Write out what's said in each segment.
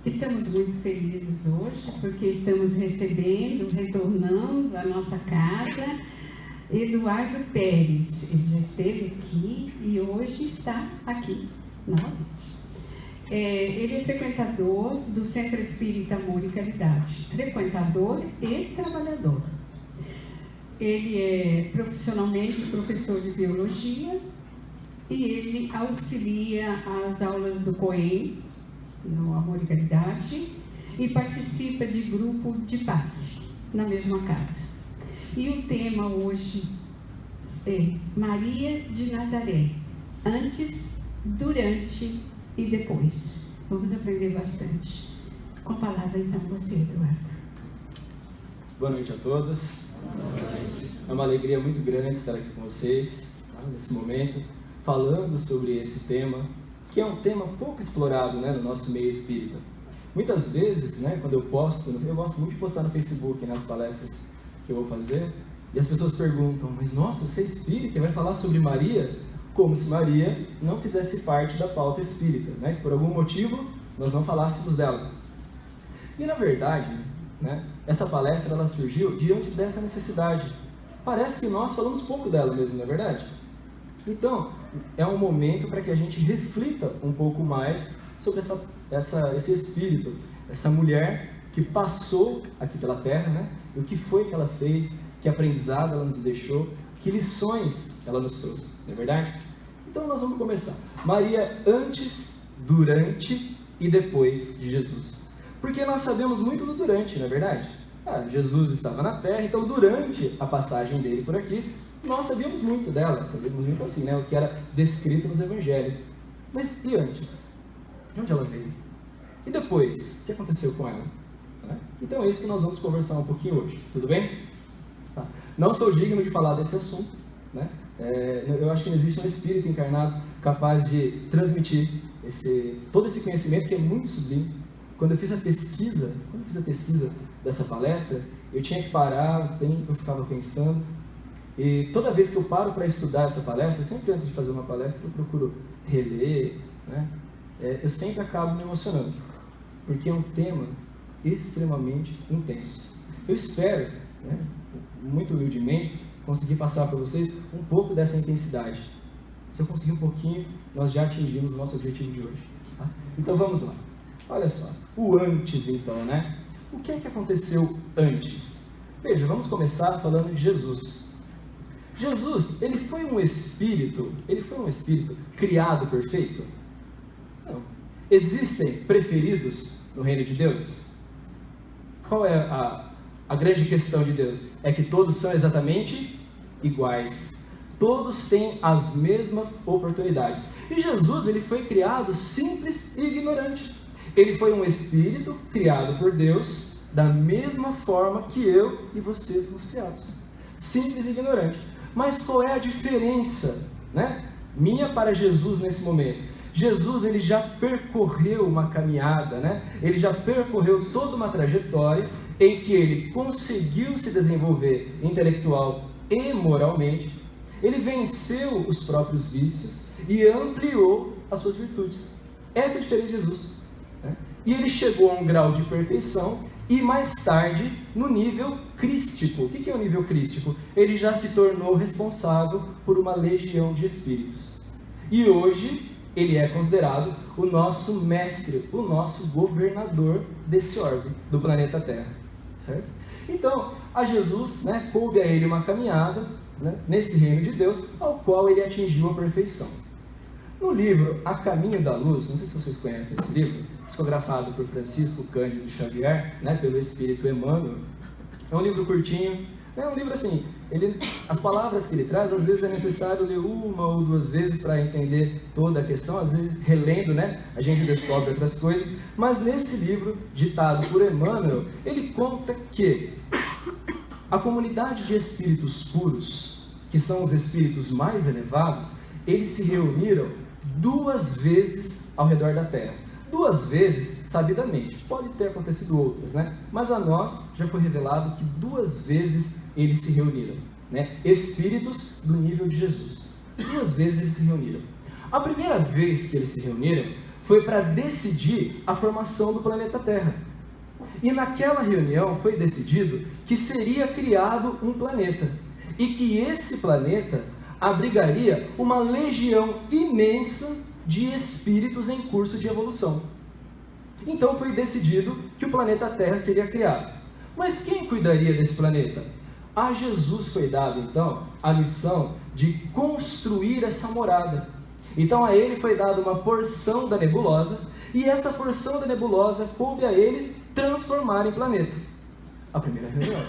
Estamos muito felizes hoje, porque estamos recebendo, retornando à nossa casa, Eduardo Pérez. Ele já esteve aqui e hoje está aqui novamente. Ele é frequentador do Centro Espírita Amor e Caridade, frequentador e trabalhador. Ele é profissionalmente professor de biologia e ele auxilia as aulas do COEM, no Amor e Caridade, e participa de grupo de passe na mesma casa. E o tema hoje é Maria de Nazaré, antes, durante e depois. Vamos aprender bastante. Com a palavra então você, Eduardo. Boa noite a todos. É uma alegria muito grande estar aqui com vocês, nesse momento, falando sobre esse tema, que é um tema pouco explorado, no nosso meio espírita. Muitas vezes, quando eu gosto muito de postar no Facebook, nas palestras que eu vou fazer, e as pessoas perguntam, mas nossa, você é espírita e vai falar sobre Maria? Como se Maria não fizesse parte da pauta espírita, que por algum motivo nós não falássemos dela. E na verdade, essa palestra ela surgiu diante dessa necessidade. Parece que nós falamos pouco dela mesmo, não é verdade? Então, é um momento para que a gente reflita um pouco mais sobre esse espírito, essa mulher que passou aqui pela Terra, e o que foi que ela fez, que aprendizado ela nos deixou, que lições ela nos trouxe, não é verdade? Então nós vamos começar. Maria antes, durante e depois de Jesus. Porque nós sabemos muito do durante, não é verdade? Jesus estava na Terra, então durante a passagem dele por aqui, nós sabíamos muito dela, sabíamos muito assim, o que era descrito nos evangelhos. Mas e antes? De onde ela veio? E depois? O que aconteceu com ela? Então é isso que nós vamos conversar um pouquinho hoje, tudo bem? Tá. Não sou digno de falar desse assunto, eu acho que não existe um espírito encarnado capaz de transmitir todo esse conhecimento que é muito sublime. Quando eu fiz a pesquisa dessa palestra, eu tinha que parar, eu ficava pensando, e toda vez que eu paro para estudar essa palestra, sempre antes de fazer uma palestra, eu procuro reler, eu sempre acabo me emocionando, porque é um tema extremamente intenso. Eu espero, muito humildemente, conseguir passar para vocês um pouco dessa intensidade. Se eu conseguir um pouquinho, nós já atingimos o nosso objetivo de hoje. Tá? Então vamos lá. Olha só, o antes então, O que é que aconteceu antes? Veja, vamos começar falando de Jesus. Jesus, ele foi um espírito criado perfeito? Não. Existem preferidos no reino de Deus? Qual é a grande questão de Deus? É que todos são exatamente iguais. Todos têm as mesmas oportunidades. E Jesus, ele foi criado simples e ignorante. Ele foi um espírito criado por Deus da mesma forma que eu e você fomos criados. Simples e ignorante. Mas qual é a diferença, minha para Jesus nesse momento? Jesus, ele já percorreu uma caminhada, ele já percorreu toda uma trajetória em que ele conseguiu se desenvolver intelectual e moralmente, ele venceu os próprios vícios e ampliou as suas virtudes. Essa é a diferença de Jesus. E ele chegou a um grau de perfeição e mais tarde no nível crístico. O que é o nível crístico? Ele já se tornou responsável por uma legião de espíritos. E hoje ele é considerado o nosso mestre, o nosso governador desse orbe, do planeta Terra. Certo? Então, a Jesus, coube a ele uma caminhada, nesse reino de Deus, ao qual ele atingiu a perfeição. No livro A Caminho da Luz, não sei se vocês conhecem esse livro, psicografado por Francisco Cândido Xavier, pelo Espírito Emmanuel, é um livro curtinho, é um livro assim, as palavras que ele traz, às vezes é necessário ler uma ou duas vezes para entender toda a questão, às vezes relendo, a gente descobre outras coisas, mas nesse livro, ditado por Emmanuel, ele conta que a comunidade de espíritos puros, que são os espíritos mais elevados, eles se reuniram 2 vezes ao redor da Terra. 2 vezes, sabidamente. Pode ter acontecido outras, mas a nós já foi revelado que 2 vezes eles se reuniram. Espíritos do nível de Jesus. 2 vezes eles se reuniram. A primeira vez que eles se reuniram foi para decidir a formação do planeta Terra. E naquela reunião foi decidido que seria criado um planeta, e que esse planeta abrigaria uma legião imensa de espíritos em curso de evolução. Então foi decidido que o planeta Terra seria criado. Mas quem cuidaria desse planeta? A Jesus foi dado, então, a missão de construir essa morada. Então a ele foi dada uma porção da nebulosa, e essa porção da nebulosa coube a ele transformar em planeta. A primeira reunião.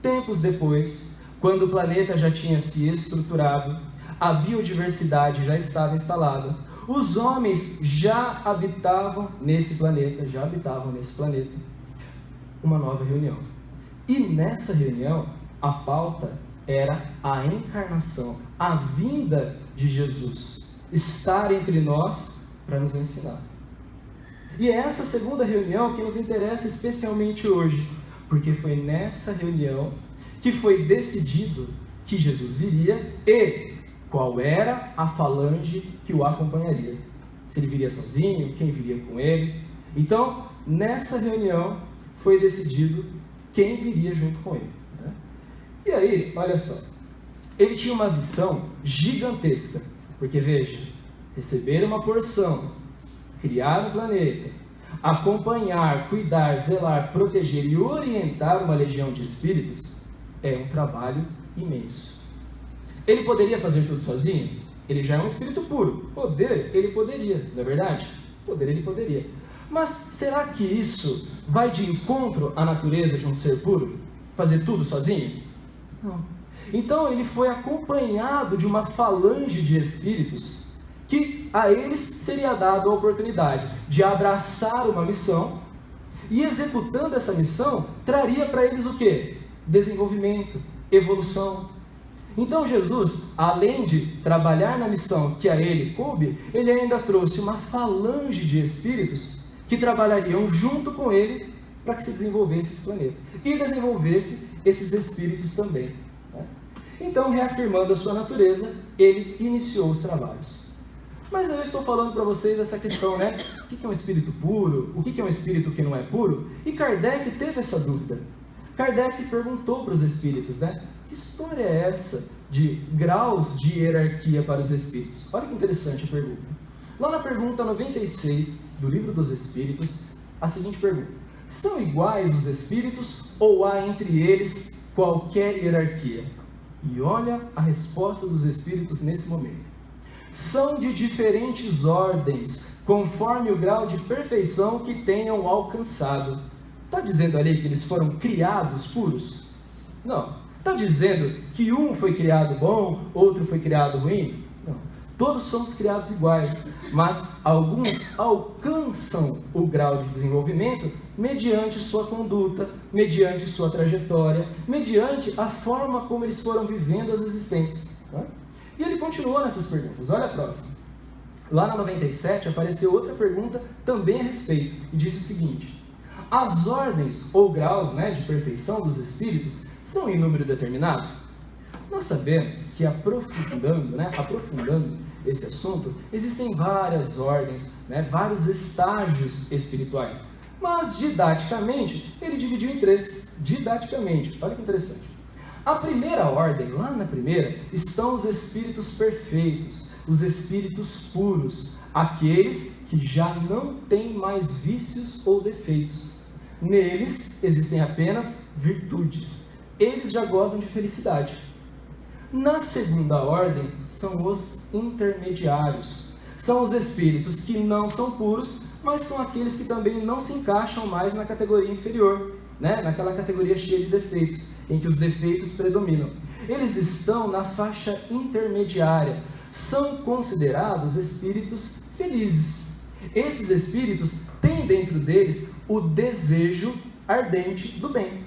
Tempos depois, quando o planeta já tinha se estruturado, a biodiversidade já estava instalada, os homens já habitavam nesse planeta, uma nova reunião. E nessa reunião, a pauta era a encarnação, a vinda de Jesus, estar entre nós para nos ensinar. E é essa segunda reunião que nos interessa especialmente hoje, porque foi nessa reunião que foi decidido que Jesus viria e qual era a falange que o acompanharia. Se ele viria sozinho, quem viria com ele. Então, nessa reunião foi decidido quem viria junto com ele. Né? E aí, olha só, ele tinha uma missão gigantesca, porque veja, receber uma porção, criar um planeta, acompanhar, cuidar, zelar, proteger e orientar uma legião de espíritos é um trabalho imenso. Ele poderia fazer tudo sozinho? Ele já é um espírito puro. Ele poderia, não é verdade? Ele poderia. Mas será que isso vai de encontro à natureza de um ser puro? Fazer tudo sozinho? Não. Então ele foi acompanhado de uma falange de espíritos que a eles seria dado a oportunidade de abraçar uma missão e, executando essa missão, traria para eles o quê? Desenvolvimento, evolução. Então Jesus, além de trabalhar na missão que a ele coube, ele ainda trouxe uma falange de espíritos que trabalhariam junto com ele para que se desenvolvesse esse planeta e desenvolvesse esses espíritos também. Né? Então, reafirmando a sua natureza, ele iniciou os trabalhos. Mas eu estou falando para vocês essa questão, né? O que é um espírito puro? O que é um espírito que não é puro? E Kardec teve essa dúvida. Kardec perguntou para os espíritos, né? Que história é essa de graus de hierarquia para os espíritos? Olha que interessante a pergunta. Lá na pergunta 96 do Livro dos Espíritos, a seguinte pergunta: são iguais os espíritos ou há entre eles qualquer hierarquia? E olha a resposta dos espíritos nesse momento. São de diferentes ordens, conforme o grau de perfeição que tenham alcançado. Está dizendo ali que eles foram criados puros? Não. Está dizendo que um foi criado bom, outro foi criado ruim? Não. Todos somos criados iguais, mas alguns alcançam o grau de desenvolvimento mediante sua conduta, mediante sua trajetória, mediante a forma como eles foram vivendo as existências. Tá? E ele continuou nessas perguntas. Olha a próxima. Lá na 97 apareceu outra pergunta também a respeito, e disse o seguinte: as ordens ou graus, né, de perfeição dos espíritos são em número determinado? Nós sabemos que aprofundando esse assunto, existem várias ordens, né, vários estágios espirituais, mas didaticamente ele dividiu em 3, didaticamente, olha que interessante. A primeira ordem, lá na primeira, estão os espíritos perfeitos, os espíritos puros, aqueles que já não têm mais vícios ou defeitos. Neles existem apenas virtudes, eles já gozam de felicidade. Na segunda ordem são os intermediários, são os espíritos que não são puros, mas são aqueles que também não se encaixam mais na categoria inferior, né? Naquela categoria cheia de defeitos, em que os defeitos predominam. Eles estão na faixa intermediária, são considerados espíritos felizes. Esses espíritos têm dentro deles o desejo ardente do bem,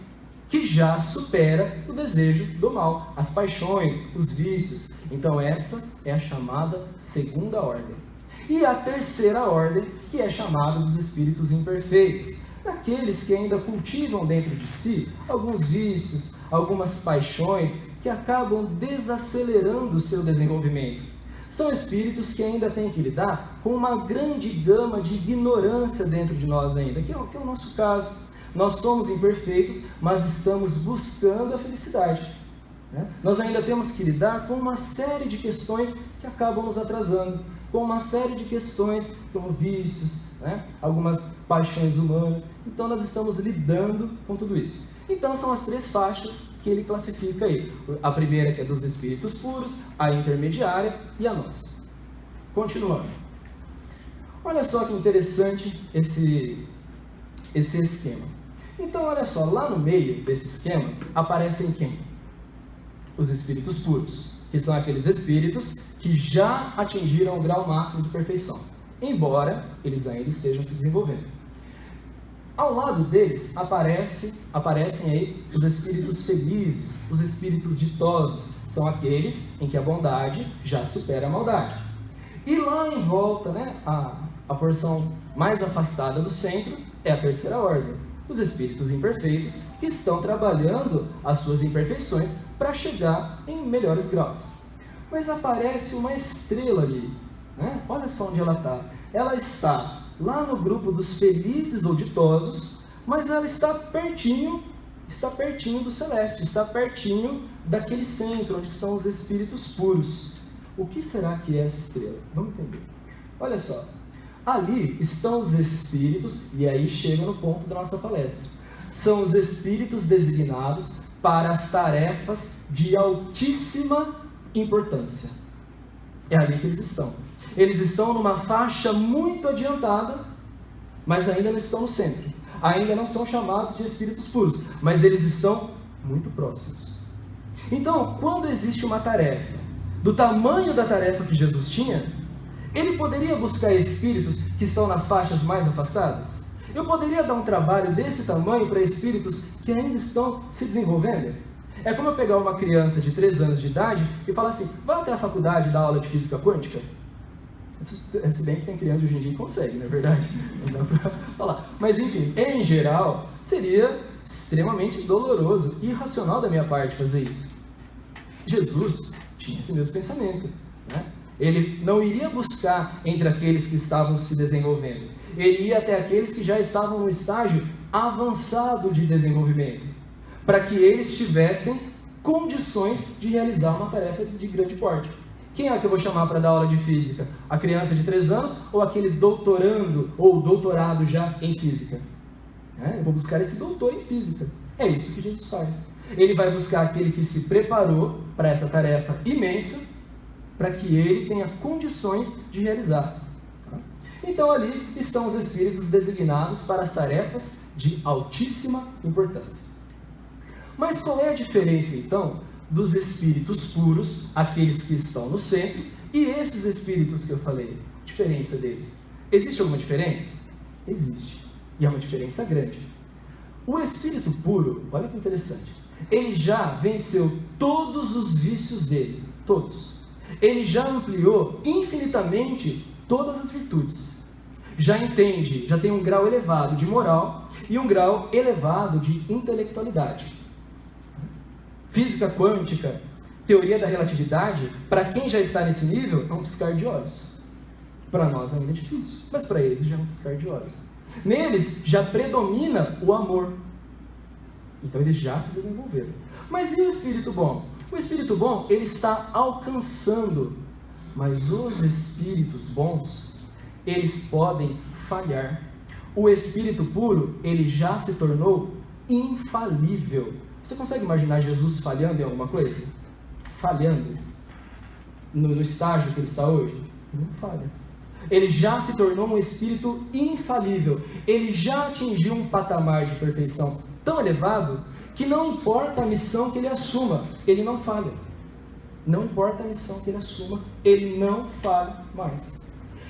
que já supera o desejo do mal, as paixões, os vícios. Então essa é a chamada segunda ordem. E a terceira ordem, que é chamada dos espíritos imperfeitos, daqueles que ainda cultivam dentro de si alguns vícios, algumas paixões que acabam desacelerando o seu desenvolvimento. São espíritos que ainda têm que lidar com uma grande gama de ignorância dentro de nós ainda, que é o nosso caso. Nós somos imperfeitos, mas estamos buscando a felicidade. Nós ainda temos que lidar com uma série de questões que acabam nos atrasando, com uma série de questões como vícios, algumas paixões humanas. Então nós estamos lidando com tudo isso. Então são as 3 faixas que ele classifica aí. A primeira, que é dos espíritos puros, a intermediária e a nossa. Continuando. Olha só que interessante esse esquema. Então olha só, lá no meio desse esquema aparecem quem? Os espíritos puros, que são aqueles espíritos que já atingiram o grau máximo de perfeição, embora eles ainda estejam se desenvolvendo. Ao lado deles aparecem aí os espíritos felizes, os espíritos ditosos, são aqueles em que a bondade já supera a maldade. E lá em volta, a porção mais afastada do centro é a terceira ordem, os espíritos imperfeitos que estão trabalhando as suas imperfeições para chegar em melhores graus. Mas aparece uma estrela ali, olha só onde ela está. Ela está lá no grupo dos felizes ou ditosos, mas ela está pertinho do celeste, está pertinho daquele centro onde estão os espíritos puros. O que será que é essa estrela? Vamos entender. Olha só, ali estão os espíritos, e aí chega no ponto da nossa palestra. São os espíritos designados para as tarefas de altíssima importância. É ali que eles estão. Eles estão numa faixa muito adiantada, mas ainda não estão no centro. Ainda não são chamados de espíritos puros, mas eles estão muito próximos. Então, quando existe uma tarefa, do tamanho da tarefa que Jesus tinha, ele poderia buscar espíritos que estão nas faixas mais afastadas? Eu poderia dar um trabalho desse tamanho para espíritos que ainda estão se desenvolvendo? É como eu pegar uma criança de 3 anos de idade e falar assim, vai até a faculdade dar aula de física quântica? Se bem que tem criança de hoje em dia que consegue, não é verdade? Não dá para falar. Mas enfim, em geral, seria extremamente doloroso e irracional da minha parte fazer isso. Jesus tinha esse mesmo pensamento, Ele não iria buscar entre aqueles que estavam se desenvolvendo. Ele ia até aqueles que já estavam no estágio avançado de desenvolvimento, para que eles tivessem condições de realizar uma tarefa de grande porte. Quem é que eu vou chamar para dar aula de física? A criança de 3 anos ou aquele doutorando ou doutorado já em física? Eu vou buscar esse doutor em física. É isso que Jesus faz. Ele vai buscar aquele que se preparou para essa tarefa imensa, para que ele tenha condições de realizar. Então ali estão os espíritos designados para as tarefas de altíssima importância. Mas qual é a diferença então dos espíritos puros, aqueles que estão no centro, e esses espíritos que eu falei? A diferença deles. Existe alguma diferença? Existe. E é uma diferença grande. O espírito puro, olha que interessante, ele já venceu todos os vícios dele, todos. Ele já ampliou infinitamente todas as virtudes. Já entende, já tem um grau elevado de moral e um grau elevado de intelectualidade. Física quântica, teoria da relatividade, para quem já está nesse nível, é um piscar de olhos. Para nós ainda é difícil, mas para eles já é um piscar de olhos. Neles já predomina o amor. Então eles já se desenvolveram. Mas e o espírito bom? O espírito bom, ele está alcançando, mas os espíritos bons, eles podem falhar. O espírito puro, ele já se tornou infalível. Você consegue imaginar Jesus falhando em alguma coisa? Falhando? No estágio que ele está hoje? Não falha. Ele já se tornou um espírito infalível. Ele já atingiu um patamar de perfeição tão elevado que não importa a missão que ele assuma, ele não falha. Não importa a missão que ele assuma, ele não falha mais.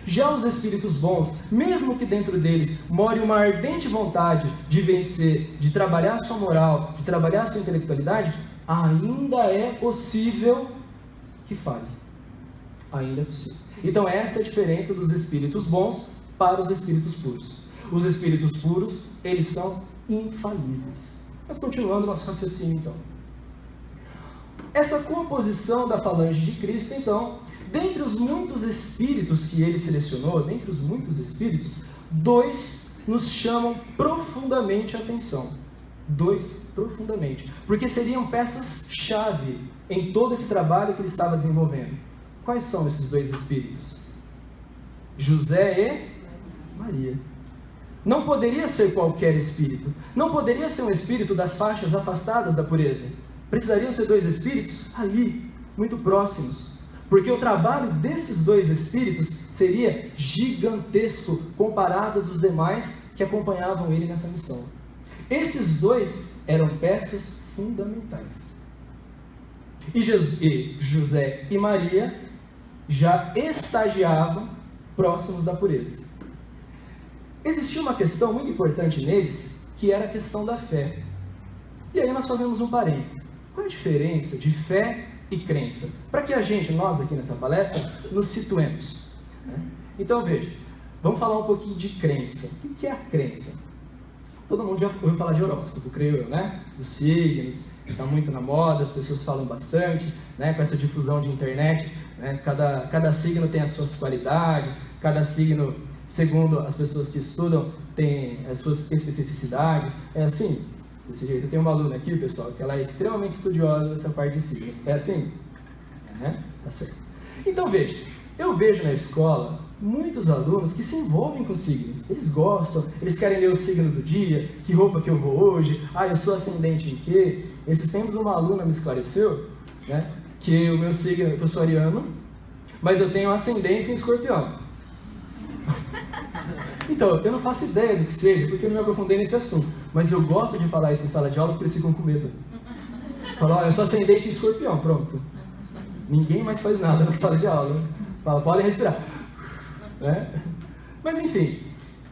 Já os espíritos bons, mesmo que dentro deles more uma ardente vontade de vencer, de trabalhar a sua moral, de trabalhar a sua intelectualidade, ainda é possível que falhe. Ainda é possível. Então essa é a diferença dos espíritos bons para os espíritos puros. Os espíritos puros, eles são infalíveis. Mas continuando nosso raciocínio então. Essa composição da falange de Cristo, então, dentre os muitos espíritos que ele selecionou, dentre os muitos espíritos, 2 nos chamam profundamente a atenção. 2 profundamente, porque seriam peças-chave em todo esse trabalho que ele estava desenvolvendo. Quais são esses 2 espíritos? José e Maria. Não poderia ser qualquer espírito. Não poderia ser um espírito das faixas afastadas da pureza. Precisariam ser 2 espíritos ali, muito próximos. Porque o trabalho desses 2 espíritos seria gigantesco comparado dos demais que acompanhavam ele nessa missão. Esses 2 eram peças fundamentais. E José e Maria já estagiavam próximos da pureza. Existia uma questão muito importante neles, que era a questão da fé. E aí nós fazemos um parênteses. Qual a diferença de fé e crença? Para que nós aqui nessa palestra, nos situemos. Então veja, vamos falar um pouquinho de crença. O que é a crença? Todo mundo já ouviu falar de horóscopo, creio eu, né? Dos signos, está muito na moda, as pessoas falam bastante, né? Com essa difusão de internet, né? Cada signo tem as suas qualidades, cada signo, segundo as pessoas que estudam, tem as suas especificidades. É assim, desse jeito. Eu tenho uma aluna aqui, pessoal, que ela é extremamente estudiosa dessa parte de signos. É assim? Tá certo. Então veja, eu vejo na escola muitos alunos que se envolvem com signos. Eles gostam, eles querem ler o signo do dia, que roupa que eu vou hoje, eu sou ascendente em quê? Esses tempos uma aluna me esclareceu, né, que o meu signo, que eu sou ariano, mas eu tenho ascendência em escorpião. Então, eu não faço ideia do que seja, porque eu não me aprofundei nesse assunto, mas eu gosto de falar isso em sala de aula, porque eles ficam com medo. Falar, eu sou ascendente em escorpião, pronto. Ninguém mais faz nada na sala de aula. Fala, podem respirar. Mas enfim,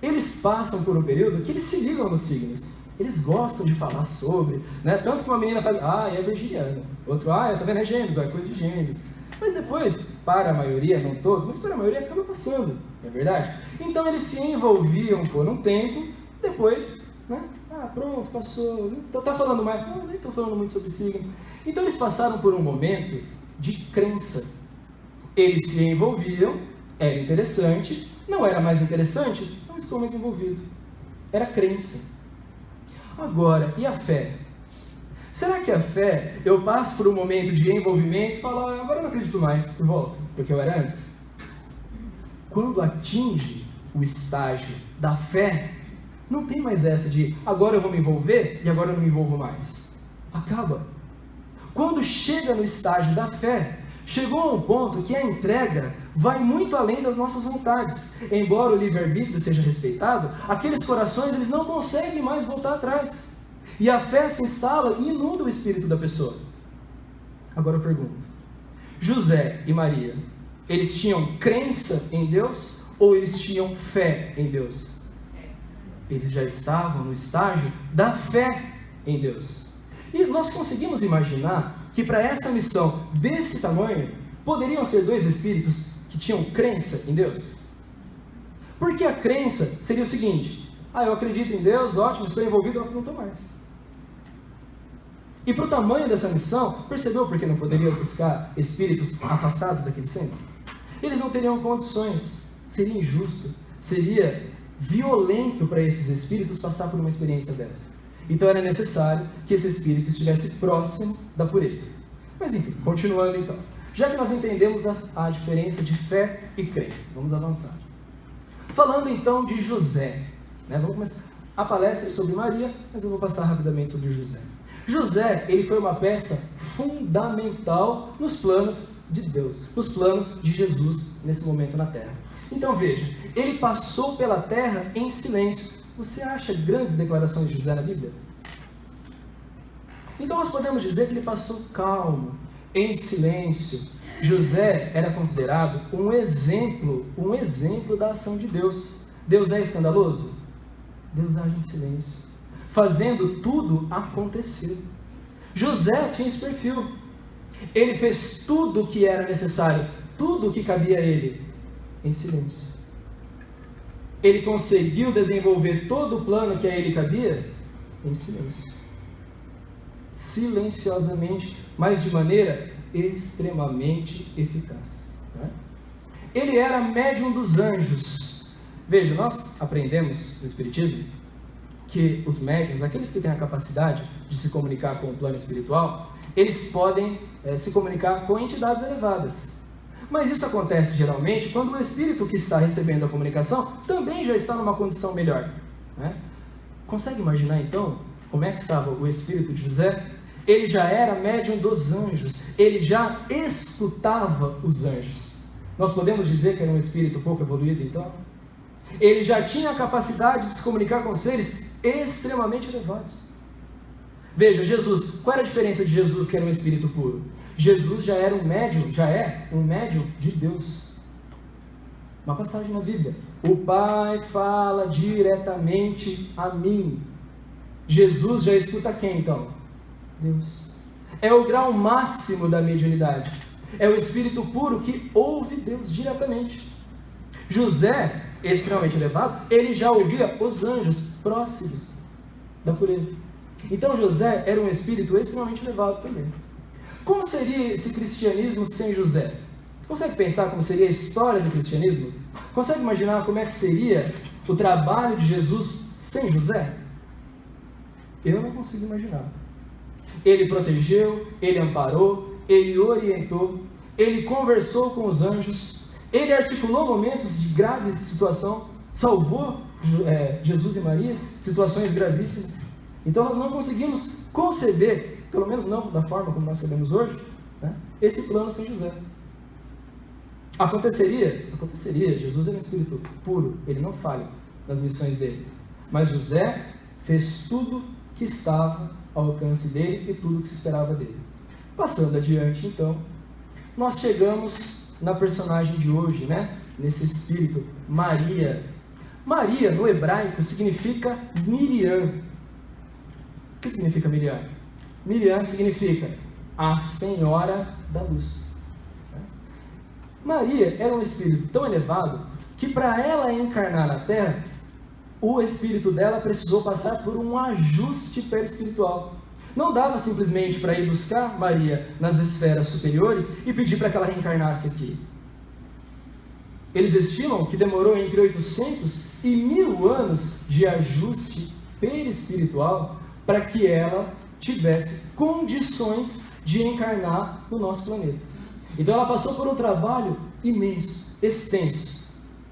eles passam por um período que eles se ligam nos signos. Eles gostam de falar sobre, né? Tanto que uma menina faz, é virginiana. Outro, tá vendo, é gêmeos, é coisa de gêmeos. Mas depois, para a maioria, não todos, mas para a maioria acaba passando, não é verdade? Então eles se envolviam por um tempo, depois, né? Pronto, passou, tá falando mais, não, nem estou falando muito sobre signo. Então eles passaram por um momento de crença. Eles se envolviam, era interessante, não era mais interessante, não estou mais envolvido. Era crença. Agora, e a fé? Será que a fé, eu passo por um momento de envolvimento e falo, agora eu não acredito mais, e volto, porque eu era antes? Quando atinge o estágio da fé, não tem mais essa de, agora eu vou me envolver e agora eu não me envolvo mais. Acaba. Quando chega no estágio da fé, chegou a um ponto que a entrega vai muito além das nossas vontades. Embora o livre-arbítrio seja respeitado, aqueles corações eles não conseguem mais voltar atrás. E a fé se instala e inunda o espírito da pessoa. Agora eu pergunto, José e Maria, eles tinham crença em Deus ou eles tinham fé em Deus? Eles já estavam no estágio da fé em Deus. E nós conseguimos imaginar que para essa missão desse tamanho, poderiam ser 2 espíritos que tinham crença em Deus? Porque a crença seria o seguinte, eu acredito em Deus, ótimo, estou envolvido, não estou mais. E para o tamanho dessa missão, percebeu por que não poderia buscar espíritos afastados daquele centro? Eles não teriam condições, seria injusto, seria violento para esses espíritos passar por uma experiência dessa. Então era necessário que esse espírito estivesse próximo da pureza. Mas enfim, continuando então. Já que nós entendemos a diferença de fé e crença, vamos avançar. Falando então de José, vamos começar. A palestra é sobre Maria, mas eu vou passar rapidamente sobre José. José, ele foi uma peça fundamental nos planos de Deus, nos planos de Jesus nesse momento na Terra. Então veja, ele passou pela Terra em silêncio. Você acha grandes declarações de José na Bíblia? Então nós podemos dizer que ele passou calmo, em silêncio. José era considerado um exemplo da ação de Deus. Deus é escandaloso? Deus age em silêncio, fazendo tudo acontecer. José tinha esse perfil. Ele fez tudo o que era necessário, tudo o que cabia a ele, em silêncio. Ele conseguiu desenvolver todo o plano que a ele cabia em silêncio. Silenciosamente, mas de maneira extremamente eficaz. né? Ele era médium dos anjos. Veja, nós aprendemos no Espiritismo que os médiuns, aqueles que têm a capacidade de se comunicar com o plano espiritual, eles podem se comunicar com entidades elevadas. Mas isso acontece geralmente quando o espírito que está recebendo a comunicação também já está numa condição melhor, né? Consegue imaginar então como é que estava o espírito de José? Ele já era médium dos anjos, ele já escutava os anjos. Nós podemos dizer que era um espírito pouco evoluído então? Ele já tinha a capacidade de se comunicar com seres extremamente elevados. Veja, Jesus, qual era a diferença de Jesus, que era um espírito puro? Jesus já era um médium, já é um médium de Deus. Uma passagem na Bíblia: o Pai fala diretamente a mim. Jesus já escuta quem então? Deus. É o grau máximo da mediunidade. É o espírito puro que ouve Deus diretamente. José, extremamente elevado, ele já ouvia os anjos próximos da pureza. Então José era um espírito extremamente elevado também. Como seria esse cristianismo sem José? Consegue pensar como seria a história do cristianismo? Consegue imaginar como é que seria o trabalho de Jesus sem José? Eu não consigo imaginar. Ele protegeu, ele amparou, ele orientou, ele conversou com os anjos, ele articulou momentos de grave situação, salvou Jesus e Maria, situações gravíssimas. Então nós não conseguimos conceber, pelo menos não da forma como nós sabemos hoje, né, esse plano sem José. Aconteceria, Jesus era um espírito puro, ele não falha nas missões dele, mas José fez tudo que estava ao alcance dele e tudo que se esperava dele. Passando adiante então, nós chegamos na personagem de hoje, né, nesse espírito, Maria. Maria no hebraico significa Miriam. O que significa Miriam? Miriam significa a Senhora da Luz. Maria era um espírito tão elevado que para ela encarnar na Terra, o espírito dela precisou passar por um ajuste perispiritual. Não dava simplesmente para ir buscar Maria nas esferas superiores e pedir para que ela reencarnasse aqui. Eles estimam que demorou entre 800 e 1000 anos de ajuste perispiritual para que ela tivesse condições de encarnar no nosso planeta. Então ela passou por um trabalho imenso, extenso.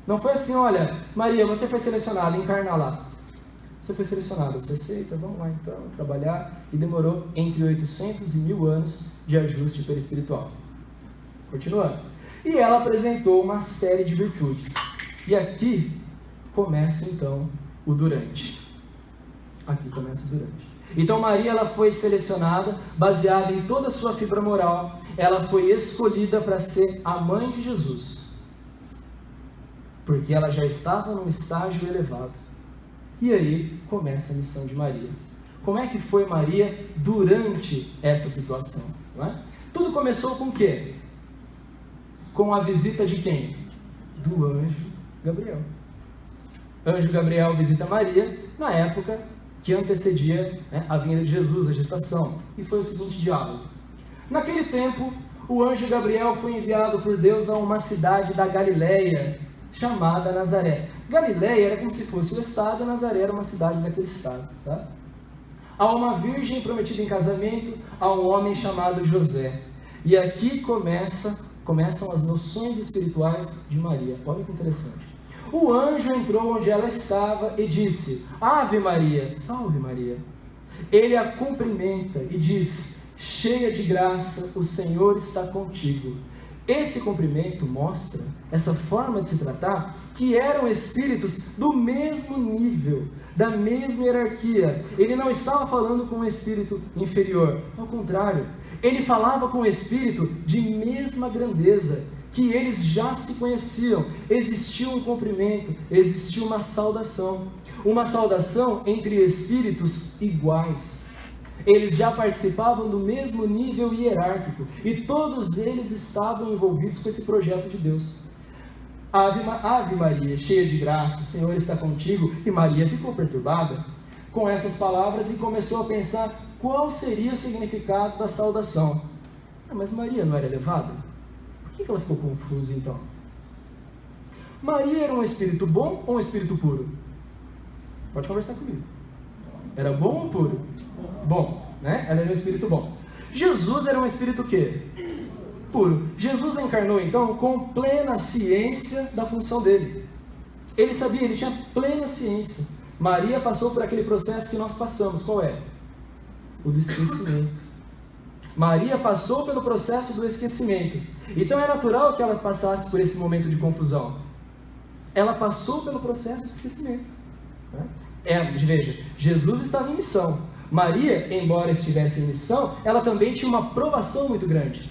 Não foi assim: olha, Maria, você foi selecionada, encarna lá. Você foi selecionada, você aceita, vamos lá então, trabalhar. E demorou entre 800 e 1000 anos de ajuste perispiritual. Continuando. E ela apresentou uma série de virtudes. E aqui começa então o durante. Aqui começa o durante. Então Maria, ela foi selecionada baseada em toda a sua fibra moral. Ela foi escolhida para ser a mãe de Jesus, porque ela já estava num estágio elevado. E aí começa a missão de Maria. Como é que foi Maria durante essa situação? Não é? Tudo começou com o quê? Com a visita de quem? Do anjo Gabriel. Anjo Gabriel visita Maria na época que antecedia, né, a vinda de Jesus, a gestação. E foi o seguinte diálogo. Naquele tempo, o anjo Gabriel foi enviado por Deus a uma cidade da Galileia, chamada Nazaré. Galileia era como se fosse o estado, Nazaré era uma cidade daquele estado. Tá? A uma virgem prometida em casamento a um homem chamado José. E aqui começam as noções espirituais de Maria. Olha que interessante. O anjo entrou onde ela estava e disse: Ave Maria, salve Maria. Ele a cumprimenta e diz: cheia de graça, o Senhor está contigo. Esse cumprimento mostra, essa forma de se tratar, que eram espíritos do mesmo nível, da mesma hierarquia. Ele não estava falando com um espírito inferior, ao contrário, ele falava com um espírito de mesma grandeza, que eles já se conheciam. Existia um cumprimento, existia uma saudação entre espíritos iguais. Eles já participavam do mesmo nível hierárquico e todos eles estavam envolvidos com esse projeto de Deus. Ave Maria, cheia de graça, o Senhor está contigo. E Maria ficou perturbada com essas palavras e começou a pensar qual seria o significado da saudação. Mas Maria não era elevada? Por Por que ela ficou confusa então? Maria era um espírito bom ou um espírito puro? Pode conversar comigo. Era bom ou puro? Bom, né? Ela era um espírito bom. Jesus era um espírito o quê? Puro. Jesus encarnou então com plena ciência da função dele. Ele sabia, ele tinha plena ciência. Maria passou por aquele processo que nós passamos. Qual é? O do esquecimento. Maria passou pelo processo do esquecimento. Então é natural que ela passasse por esse momento de confusão. Ela passou pelo processo do esquecimento. Veja, Jesus estava em missão. Maria, embora estivesse em missão, ela também tinha uma provação muito grande.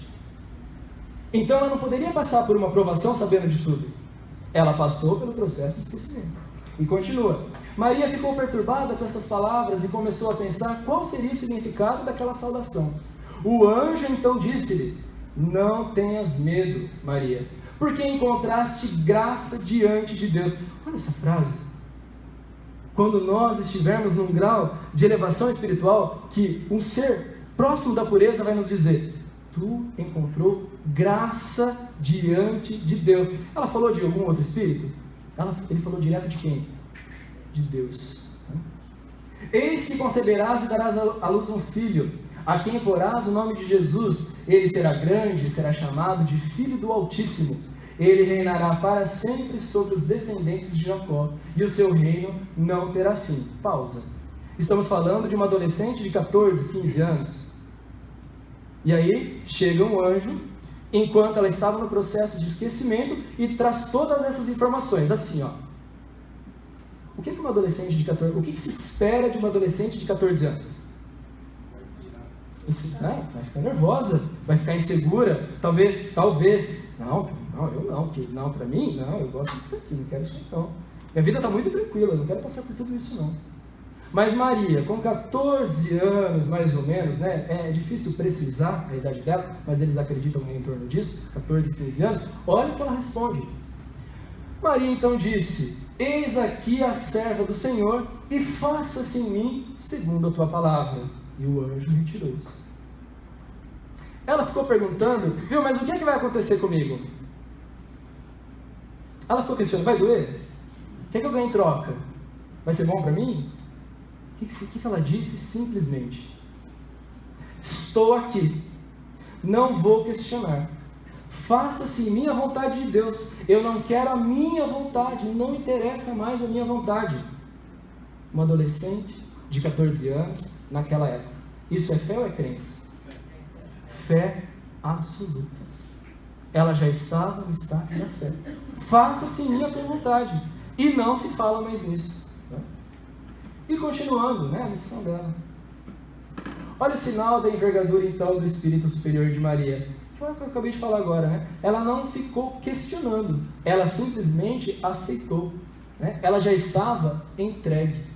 Então ela não poderia passar por uma provação sabendo de tudo. Ela passou pelo processo de esquecimento. E continua. Maria ficou perturbada com essas palavras e começou a pensar qual seria o significado daquela saudação. O anjo então disse-lhe: não tenhas medo, Maria, porque encontraste graça diante de Deus. Olha essa frase. Quando nós estivermos num grau de elevação espiritual, que um ser próximo da pureza vai nos dizer: tu encontrou graça diante de Deus. Ela falou de algum outro espírito? Ele falou direto de quem? De Deus. Eis que conceberás e darás à luz um filho, a quem porás o nome de Jesus. Ele será grande e será chamado de Filho do Altíssimo. Ele reinará para sempre sobre os descendentes de Jacó, e o seu reino não terá fim. Pausa. Estamos falando de uma adolescente de 14, 15 anos. E aí chega um anjo, enquanto ela estava no processo de esquecimento, e traz todas essas informações, assim, ó. O que uma adolescente de 14, o que se espera de uma adolescente de 14 anos? Vai ficar nervosa, vai ficar insegura, talvez, não, para mim, não, eu gosto de ficar aqui, não quero isso não. Minha vida está muito tranquila, não quero passar por tudo isso não. Mas Maria, com 14 anos mais ou menos, né, é difícil precisar a idade dela, mas eles acreditam em torno disso, 14, 15 anos, olha o que ela responde. Maria então disse: eis aqui a serva do Senhor, e faça-se em mim segundo a tua palavra. E o anjo retirou-se. Ela ficou perguntando: viu, mas o que é que vai acontecer comigo? Ela ficou questionando: vai doer? O que é que eu ganho em troca? Vai ser bom para mim? O que ela disse? Simplesmente: estou aqui, não vou questionar. Faça-se em mim a vontade de Deus. Eu não quero a minha vontade, não interessa mais a minha vontade. Uma adolescente de 14 anos, naquela época. Isso é fé ou é crença? Fé absoluta. Ela já estava no estado da fé. Faça-se em mim a tua vontade. E não se fala mais nisso. Né? E continuando, né, a missão dela. Olha o sinal da envergadura então do Espírito Superior de Maria. Foi o que eu acabei de falar agora, né? Ela não ficou questionando. Ela simplesmente aceitou. Né? Ela já estava entregue.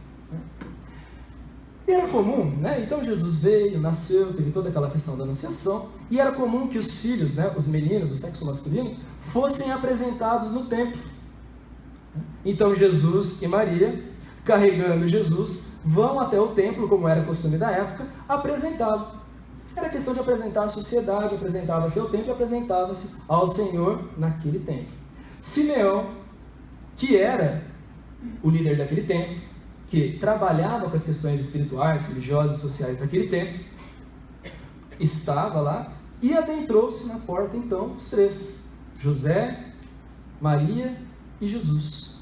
E era comum, né? Então Jesus veio, nasceu, teve toda aquela questão da anunciação, e era comum que os filhos, né, os meninos, o sexo masculino, fossem apresentados no templo. Então Jesus e Maria, carregando Jesus, vão até o templo, como era costume da época, apresentá-lo. Era questão de apresentar a sociedade, apresentava-se ao templo e apresentava-se ao Senhor naquele templo. Simeão, que era o líder daquele templo, que trabalhava com as questões espirituais, religiosas e sociais daquele tempo, estava lá e adentrou-se na porta então os três: José, Maria e Jesus.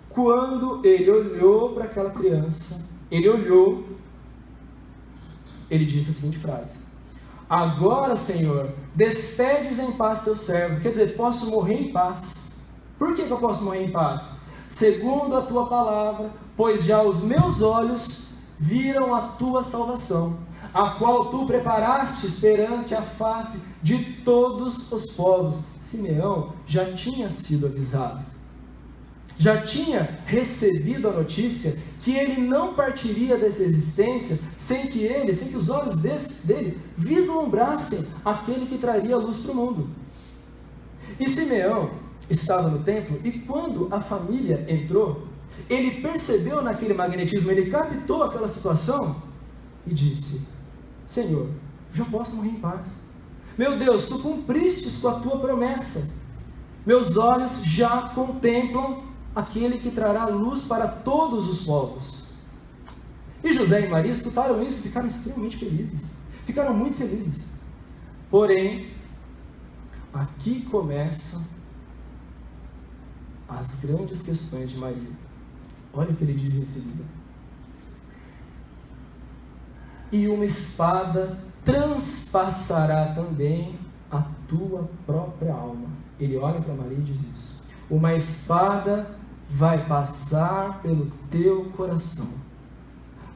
Quando ele olhou para aquela criança, ele disse a seguinte frase: agora, Senhor, despedes em paz teu servo. Quer dizer, posso morrer em paz. Por que eu posso morrer em paz? Segundo a tua palavra, pois já os meus olhos viram a tua salvação, a qual tu preparastes perante a face de todos os povos. Simeão já tinha sido avisado, já tinha recebido a notícia que ele não partiria dessa existência sem que os olhos dele vislumbrassem aquele que traria a luz para o mundo. E Simeão estava no templo, e quando a família entrou, ele percebeu naquele magnetismo, ele captou aquela situação e disse: Senhor, já posso morrer em paz. Meu Deus, tu cumpristes com a tua promessa. Meus olhos já contemplam aquele que trará luz para todos os povos. E José e Maria escutaram isso e ficaram extremamente felizes. Ficaram muito felizes. Porém, aqui começam as grandes questões de Maria. Olha o que ele diz em seguida. E uma espada transpassará também a tua própria alma. Ele olha para Maria e diz isso. Uma espada vai passar pelo teu coração.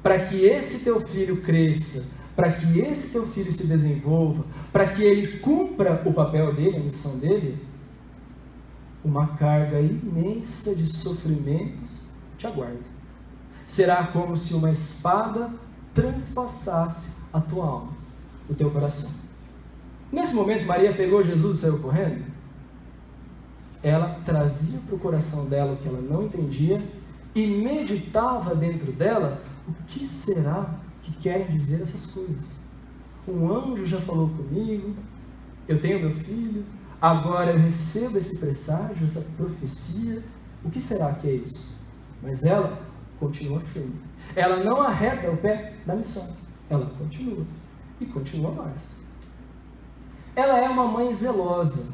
Para que esse teu filho cresça, para que esse teu filho se desenvolva, para que ele cumpra o papel dele, a missão dele, uma carga imensa de sofrimentos te aguarda. Será como se uma espada transpassasse a tua alma, o teu coração. Nesse momento, Maria pegou Jesus e saiu correndo. Ela trazia para o coração dela o que ela não entendia e meditava dentro dela o que será que querem dizer essas coisas. Um anjo já falou comigo, eu tenho meu filho, agora eu recebo esse presságio, essa profecia, o que será que é isso? Mas ela continua firme. Ela não arreda o pé da missão, ela continua e continua mais. Ela é uma mãe zelosa.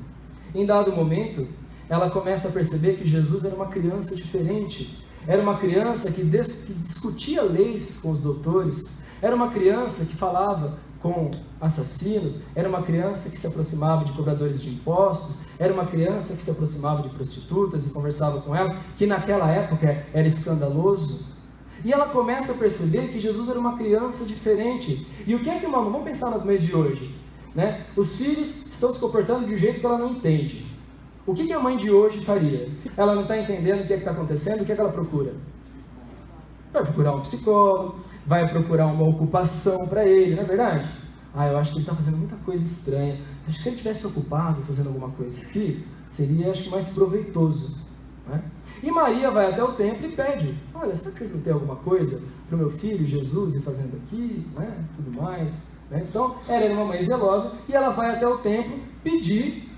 Em dado momento, ela começa a perceber que Jesus era uma criança diferente. Era uma criança que discutia leis com os doutores. Era uma criança que falava com assassinos. Era uma criança que se aproximava de cobradores de impostos. Era uma criança que se aproximava de prostitutas e conversava com elas, que naquela época era escandaloso. E ela começa a perceber que Jesus era uma criança diferente. E o que é que uma mãe... Vamos pensar nas mães de hoje, né? Os filhos estão se comportando de um jeito que ela não entende. O que a mãe de hoje faria? Ela não está entendendo o que está acontecendo, o que ela procura? Vai procurar um psicólogo, vai procurar uma ocupação para ele, não é verdade? Eu acho que ele está fazendo muita coisa estranha. Acho que se ele tivesse ocupado fazendo alguma coisa aqui, seria, acho que, mais proveitoso, né? E Maria vai até o templo e pede: olha, será que vocês não têm alguma coisa para o meu filho Jesus ir fazendo aqui, né? Tudo mais, né? Então, ela era uma mãe zelosa e ela vai até o templo pedir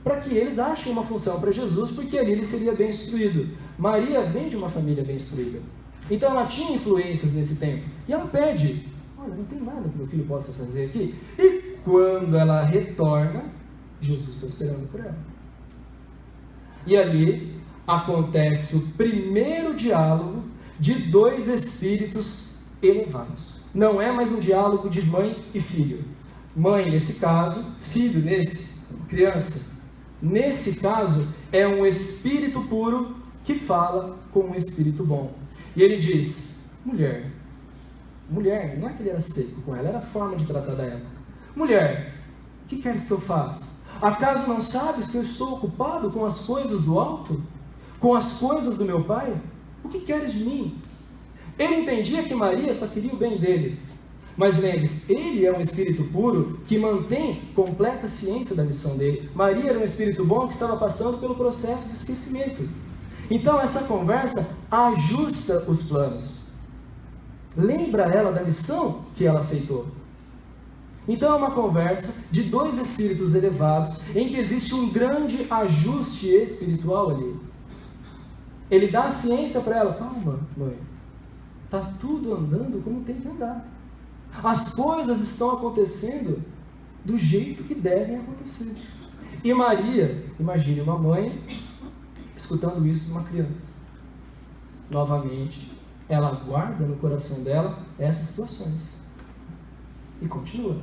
para que eles achem uma função para Jesus, porque ali ele seria bem instruído. Maria vem de uma família bem instruída, então ela tinha influências nesse tempo, e ela pede: olha, não tem nada que meu filho possa fazer aqui. E quando ela retorna, Jesus está esperando por ela. E ali acontece o primeiro diálogo de dois espíritos elevados. Não é mais um diálogo de mãe e filho. Mãe nesse caso, filho nesse, criança. Nesse caso, é um espírito puro que fala com um espírito bom. E ele diz: mulher, não é que ele era seco com ela, era a forma de tratar da época. Mulher, o que queres que eu faça? Acaso não sabes que eu estou ocupado com as coisas do alto? Com as coisas do meu pai? O que queres de mim? Ele entendia que Maria só queria o bem dele. Mas lembre-se, ele é um espírito puro que mantém completa ciência da missão dele. Maria era um espírito bom que estava passando pelo processo de esquecimento. Então essa conversa ajusta os planos. Lembra ela da missão que ela aceitou. Então é uma conversa de dois espíritos elevados em que existe um grande ajuste espiritual ali. Ele dá a ciência para ela: calma, mãe, está tudo andando como tem que andar. As coisas estão acontecendo do jeito que devem acontecer. E Maria, imagine uma mãe escutando isso de uma criança. Novamente, ela guarda no coração dela essas situações. E continua.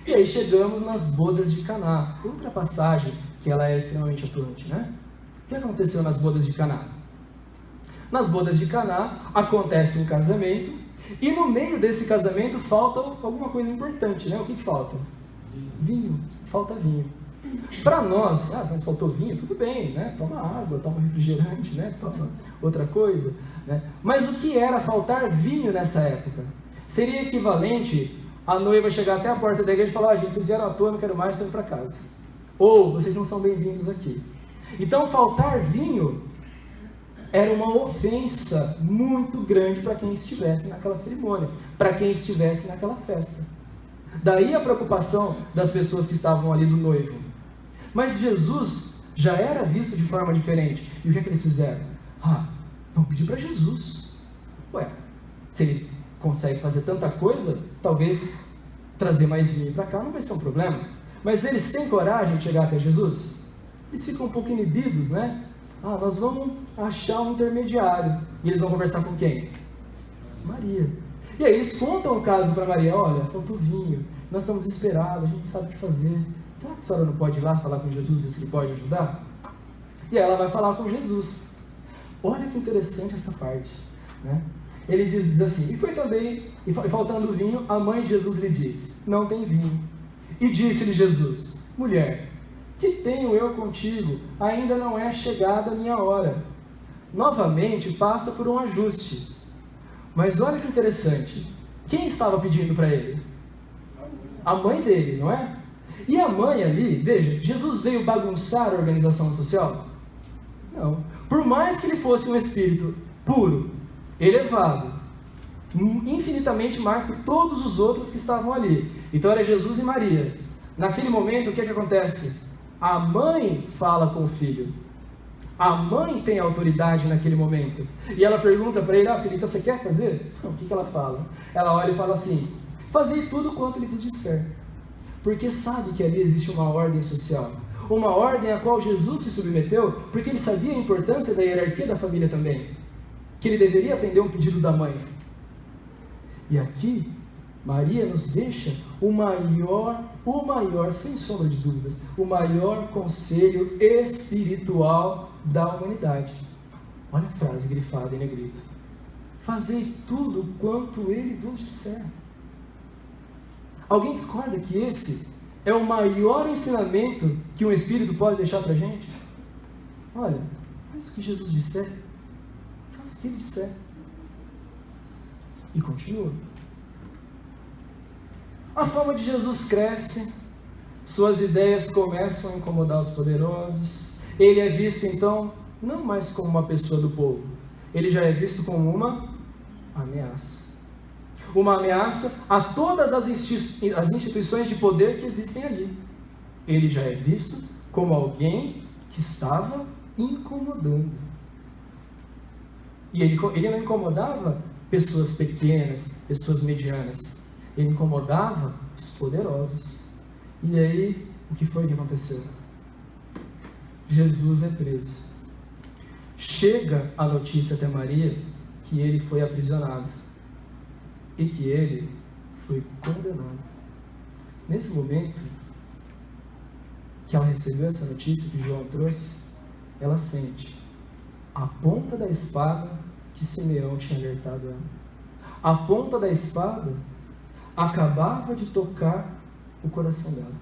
E aí chegamos nas bodas de Caná. Outra passagem que ela é extremamente atuante, né? O que aconteceu nas bodas de Caná? Nas bodas de Caná acontece um casamento, e no meio desse casamento falta alguma coisa importante, né? O que falta? Vinho. Falta vinho. Para nós, mas faltou vinho, tudo bem, né? Toma água, toma refrigerante, né? Toma outra coisa, né? Mas o que era faltar vinho nessa época? Seria equivalente a noiva chegar até a porta da igreja e falar: gente, vocês vieram à toa, não quero mais, estou indo para casa. Ou, vocês não são bem-vindos aqui. Então, faltar vinho era uma ofensa muito grande para quem estivesse naquela cerimônia, para quem estivesse naquela festa. Daí a preocupação das pessoas que estavam ali do noivo. Mas Jesus já era visto de forma diferente. E o que é que eles fizeram? Vamos pedir para Jesus. Ué, se ele consegue fazer tanta coisa, talvez trazer mais vinho para cá não vai ser um problema. Mas eles têm coragem de chegar até Jesus? Eles ficam um pouco inibidos, né? Nós vamos achar um intermediário. E eles vão conversar com quem? Maria. E aí eles contam o caso para Maria. Olha, faltou vinho, nós estamos desesperados, a gente não sabe o que fazer. Será que a senhora não pode ir lá falar com Jesus, ver se ele pode ajudar? E aí ela vai falar com Jesus. Olha que interessante essa parte, né? Ele diz assim, e faltando vinho, a mãe de Jesus lhe disse, não tem vinho. E disse-lhe Jesus, mulher, que tenho eu contigo? Ainda não é chegada a minha hora. Novamente passa por um ajuste. Mas olha que interessante, quem estava pedindo para ele? A mãe dele, não é? E a mãe ali, veja, Jesus veio bagunçar a organização social? Não. Por mais que ele fosse um espírito puro, elevado, infinitamente mais que todos os outros que estavam ali. Então era Jesus e Maria. Naquele momento, o que acontece? A mãe fala com o filho. A mãe tem autoridade naquele momento. E ela pergunta para ele, filho, então você quer fazer? O que ela fala? Ela olha e fala assim, fazei tudo quanto ele vos disser. Porque sabe que ali existe uma ordem social. Uma ordem à qual Jesus se submeteu, porque ele sabia a importância da hierarquia da família também. Que ele deveria atender um pedido da mãe. E aqui, Maria nos deixa o maior, sem sombra de dúvidas, o maior conselho espiritual da humanidade. Olha a frase grifada em negrito. Fazei tudo quanto ele vos disser. Alguém discorda que esse é o maior ensinamento que um espírito pode deixar para a gente? Olha, faz o que Jesus disser. Faz o que ele disser. E continua. A fama de Jesus cresce, suas ideias começam a incomodar os poderosos. Ele é visto então, não mais como uma pessoa do povo, ele já é visto como uma ameaça. Uma ameaça a todas as instituições de poder que existem ali. Ele já é visto como alguém que estava incomodando. E ele não incomodava pessoas pequenas, pessoas medianas. Ele incomodava os poderosos. E aí, o que foi que aconteceu? Jesus é preso. Chega a notícia até Maria que ele foi aprisionado e que ele foi condenado. Nesse momento que ela recebeu essa notícia que João trouxe, ela sente a ponta da espada que Simeão tinha alertado ela. A ponta da espada acabava de tocar o coração dela.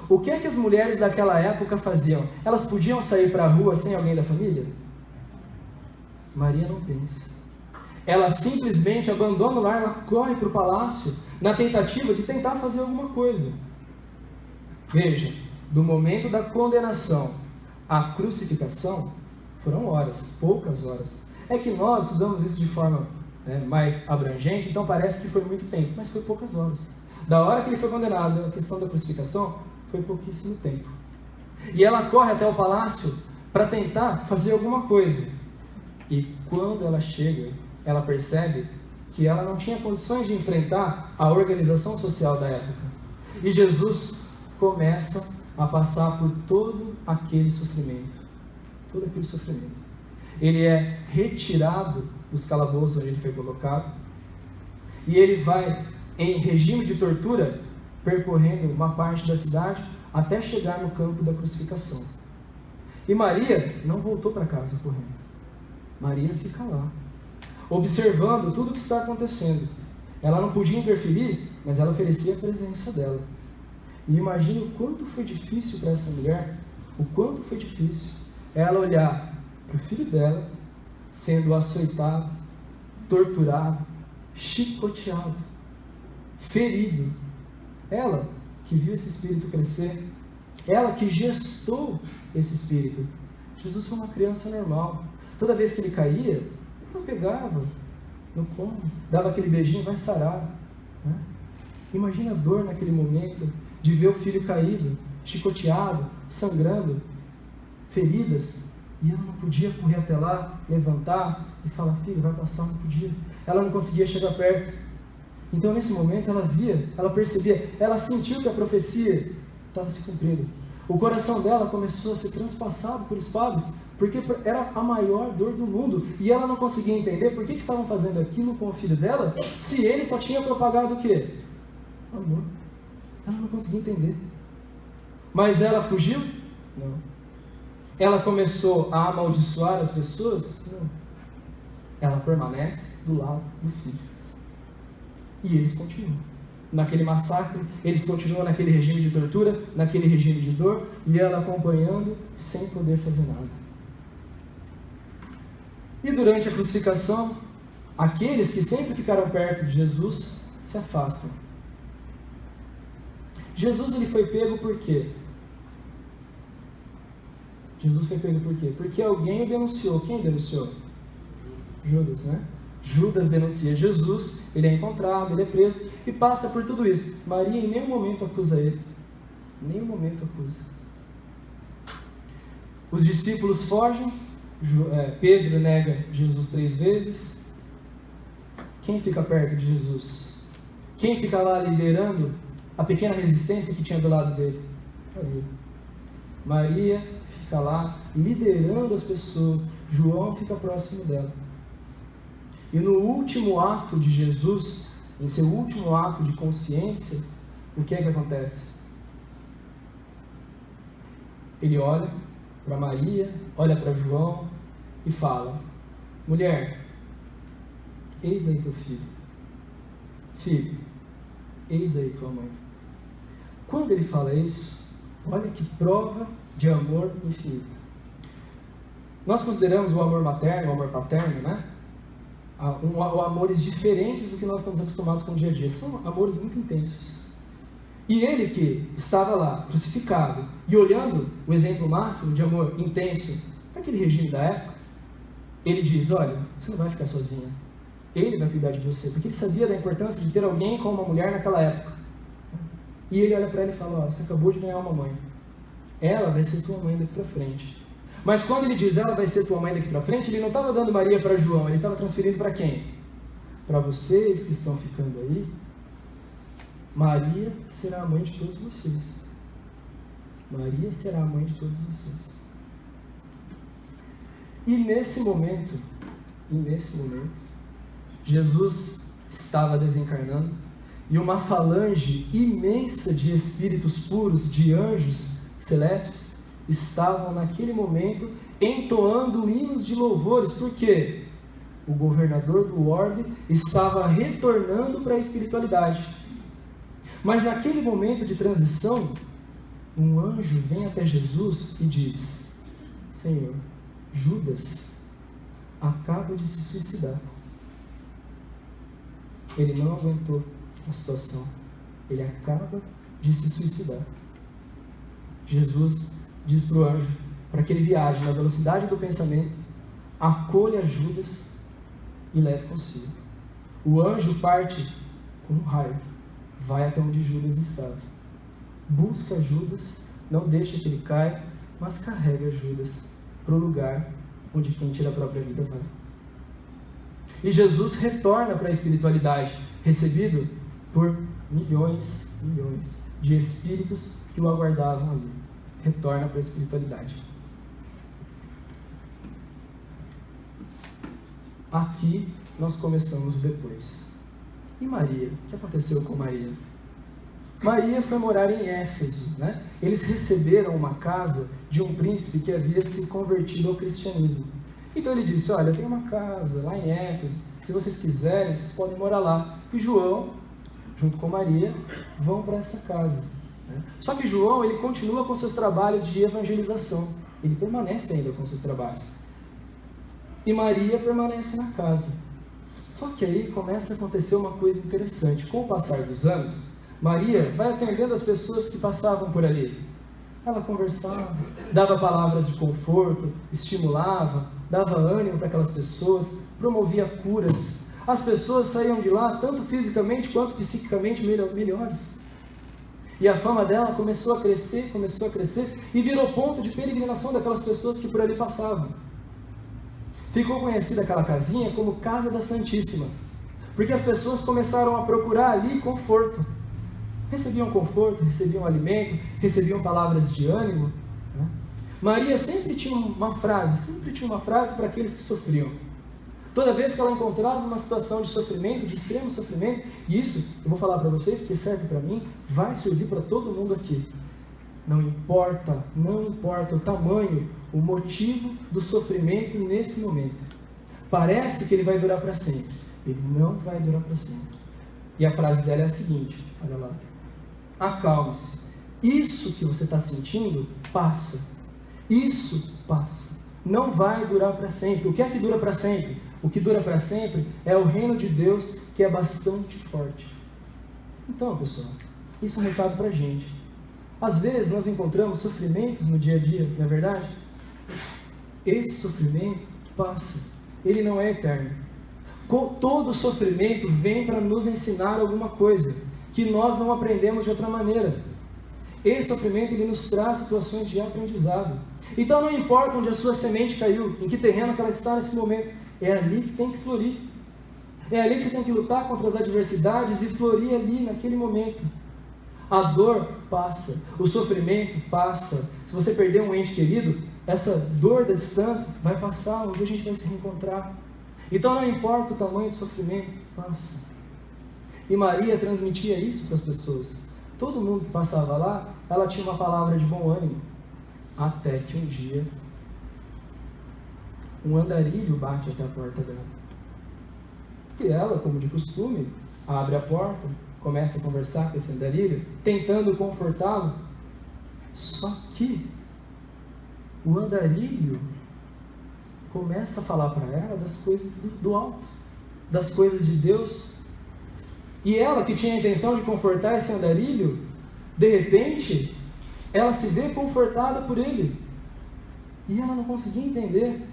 O que é que as mulheres daquela época faziam? Elas podiam sair para a rua sem alguém da família? Maria não pensa. Ela simplesmente abandona o lar, ela corre para o palácio na tentativa de tentar fazer alguma coisa. Veja, do momento da condenação à crucificação, foram horas, poucas horas. É que nós estudamos isso de forma mais abrangente, então parece que foi muito tempo, mas foi poucas horas. Da hora que ele foi condenado, a questão da crucificação, foi pouquíssimo tempo. E ela corre até o palácio para tentar fazer alguma coisa. E quando ela chega, ela percebe que ela não tinha condições de enfrentar a organização social da época. E Jesus começa a passar por todo aquele sofrimento. Todo aquele sofrimento. Ele é retirado dos calabouços onde ele foi colocado. E ele vai, em regime de tortura, percorrendo uma parte da cidade até chegar no campo da crucificação. E Maria não voltou para casa correndo. Maria fica lá, observando tudo o que está acontecendo. Ela não podia interferir, mas ela oferecia a presença dela. E imagine o quanto foi difícil para essa mulher, o quanto foi difícil ela olhar para o filho dela sendo açoitado, torturado, chicoteado, ferido. Ela que viu esse espírito crescer, ela que gestou esse espírito. Jesus foi uma criança normal. Toda vez que ele caía, ele pegava no colo, dava aquele beijinho, vai sarar, né? Imagina a dor naquele momento de ver o filho caído, chicoteado, sangrando, feridas, e ela não podia correr até lá, levantar e falar, filho, vai passar, não podia. Ela não conseguia chegar perto. Então nesse momento ela via, ela percebia, ela sentiu que a profecia estava se cumprindo. O coração dela começou a ser transpassado por espadas, porque era a maior dor do mundo, e ela não conseguia entender por que estavam fazendo aquilo com o filho dela, se ele só tinha propagado o quê? Amor. Ela não conseguia entender. Mas ela fugiu? Não. Ela começou a amaldiçoar as pessoas? Não. Ela permanece do lado do filho. E eles continuam. Naquele massacre, eles continuam naquele regime de tortura, naquele regime de dor, e ela acompanhando sem poder fazer nada. E durante a crucificação, aqueles que sempre ficaram perto de Jesus se afastam. Jesus ele foi pego por quê? Jesus foi pego por quê? Porque alguém o denunciou. Quem denunciou? Judas, né? Judas denuncia Jesus, ele é encontrado, ele é preso e passa por tudo isso. Maria em nenhum momento acusa ele. Em nenhum momento acusa. Os discípulos fogem, Pedro nega Jesus 3 vezes. Quem fica perto de Jesus? Quem fica lá liderando a pequena resistência que tinha do lado dele? Maria. Maria fica lá liderando as pessoas. João fica próximo dela. E no último ato de Jesus, em seu último ato de consciência, o que é que acontece? Ele olha para Maria, olha para João e fala: mulher, eis aí teu filho. Filho, eis aí tua mãe. Quando ele fala isso, olha que prova de amor infinito. Nós consideramos o amor materno, o amor paterno, né? Amores diferentes do que nós estamos acostumados com o dia a dia. São amores muito intensos. E ele que estava lá, crucificado, e olhando o exemplo máximo de amor intenso daquele regime da época, ele diz: olha, você não vai ficar sozinha. Ele vai cuidar de você, porque ele sabia da importância de ter alguém com uma mulher naquela época. E ele olha para ela e fala: ó, você acabou de ganhar uma mãe. Ela vai ser tua mãe daqui para frente. Mas quando ele diz ela vai ser tua mãe daqui para frente, ele não estava dando Maria para João, ele estava transferindo para quem? Para vocês que estão ficando aí. Maria será a mãe de todos vocês. Maria será a mãe de todos vocês. E nesse momento, Jesus estava desencarnando e uma falange imensa de espíritos puros, de anjos celestes, estavam naquele momento entoando hinos de louvores, porque o governador do orbe estava retornando para a espiritualidade. Mas naquele momento de transição, um anjo vem até Jesus e diz: Senhor, Judas acaba de se suicidar. Ele não aguentou a situação, ele acaba de se suicidar. Jesus diz para o anjo, para que ele viaje na velocidade do pensamento, acolha Judas e leve consigo. O anjo parte com um raio, vai até onde Judas estava, busca Judas, não deixa que ele caia, mas carrega Judas para o lugar onde quem tira a própria vida vai. E Jesus retorna para a espiritualidade, recebido por milhões de espíritos que o aguardavam ali. Retorna para a espiritualidade. Aqui nós começamos o depois. E Maria? O que aconteceu com Maria? Maria foi morar em Éfeso, né? Eles receberam uma casa de um príncipe que havia se convertido ao cristianismo. Então ele disse: olha, eu tenho uma casa lá em Éfeso, se vocês quiserem, vocês podem morar lá. E João, junto com Maria, vão para essa casa. Só que João, ele continua com seus trabalhos de evangelização. Ele permanece ainda com seus trabalhos. E Maria permanece na casa. Só que aí começa a acontecer uma coisa interessante. Com o passar dos anos, Maria vai atendendo as pessoas que passavam por ali. Ela conversava, dava palavras de conforto, estimulava, dava ânimo para aquelas pessoas, promovia curas. as pessoas saíam de lá, tanto fisicamente quanto psiquicamente, melhores. E a fama dela começou a crescer, e virou ponto de peregrinação daquelas pessoas que por ali passavam. Ficou conhecida aquela casinha como Casa da Santíssima, porque as pessoas começaram a procurar ali conforto. Recebiam conforto, recebiam alimento, recebiam palavras de ânimo. Maria sempre tinha uma frase para aqueles que sofriam. Toda vez que ela encontrava uma situação de sofrimento, de extremo sofrimento, e isso eu vou falar para vocês porque serve para mim, vai servir para todo mundo aqui. Não importa o tamanho, o motivo do sofrimento nesse momento. Parece que ele vai durar para sempre. Ele não vai durar para sempre. E a frase dela é a seguinte, olha lá. Acalme-se. Isso que você está sentindo, passa. Isso passa. Não vai durar para sempre. O que é que dura para sempre? O que dura para sempre é o reino de Deus, que é bastante forte. Então, pessoal, isso é um recado para a gente. Às vezes nós encontramos sofrimentos no dia a dia, não é verdade? Esse sofrimento passa. Ele não é eterno. Todo sofrimento vem para nos ensinar alguma coisa que nós não aprendemos de outra maneira. Esse sofrimento ele nos traz situações de aprendizado. Então não importa onde a sua semente caiu, em que terreno que ela está nesse momento, é ali que tem que florir. É ali que você tem que lutar contra as adversidades e florir ali naquele momento. A dor passa, o sofrimento passa. Se você perder um ente querido, essa dor da distância vai passar, um dia a gente vai se reencontrar. Então não importa o tamanho do sofrimento, passa. E Maria transmitia isso para as pessoas. Todo mundo que passava lá, ela tinha uma palavra de bom ânimo. Até que um dia, um andarilho bate até a porta dela. E ela, como de costume, abre a porta, começa a conversar com esse andarilho, tentando confortá-lo. Só que o andarilho começa a falar para ela das coisas do alto, das coisas de Deus. E ela, que tinha a intenção de confortar esse andarilho, de repente, ela se vê confortada por ele. E ela não conseguia entender.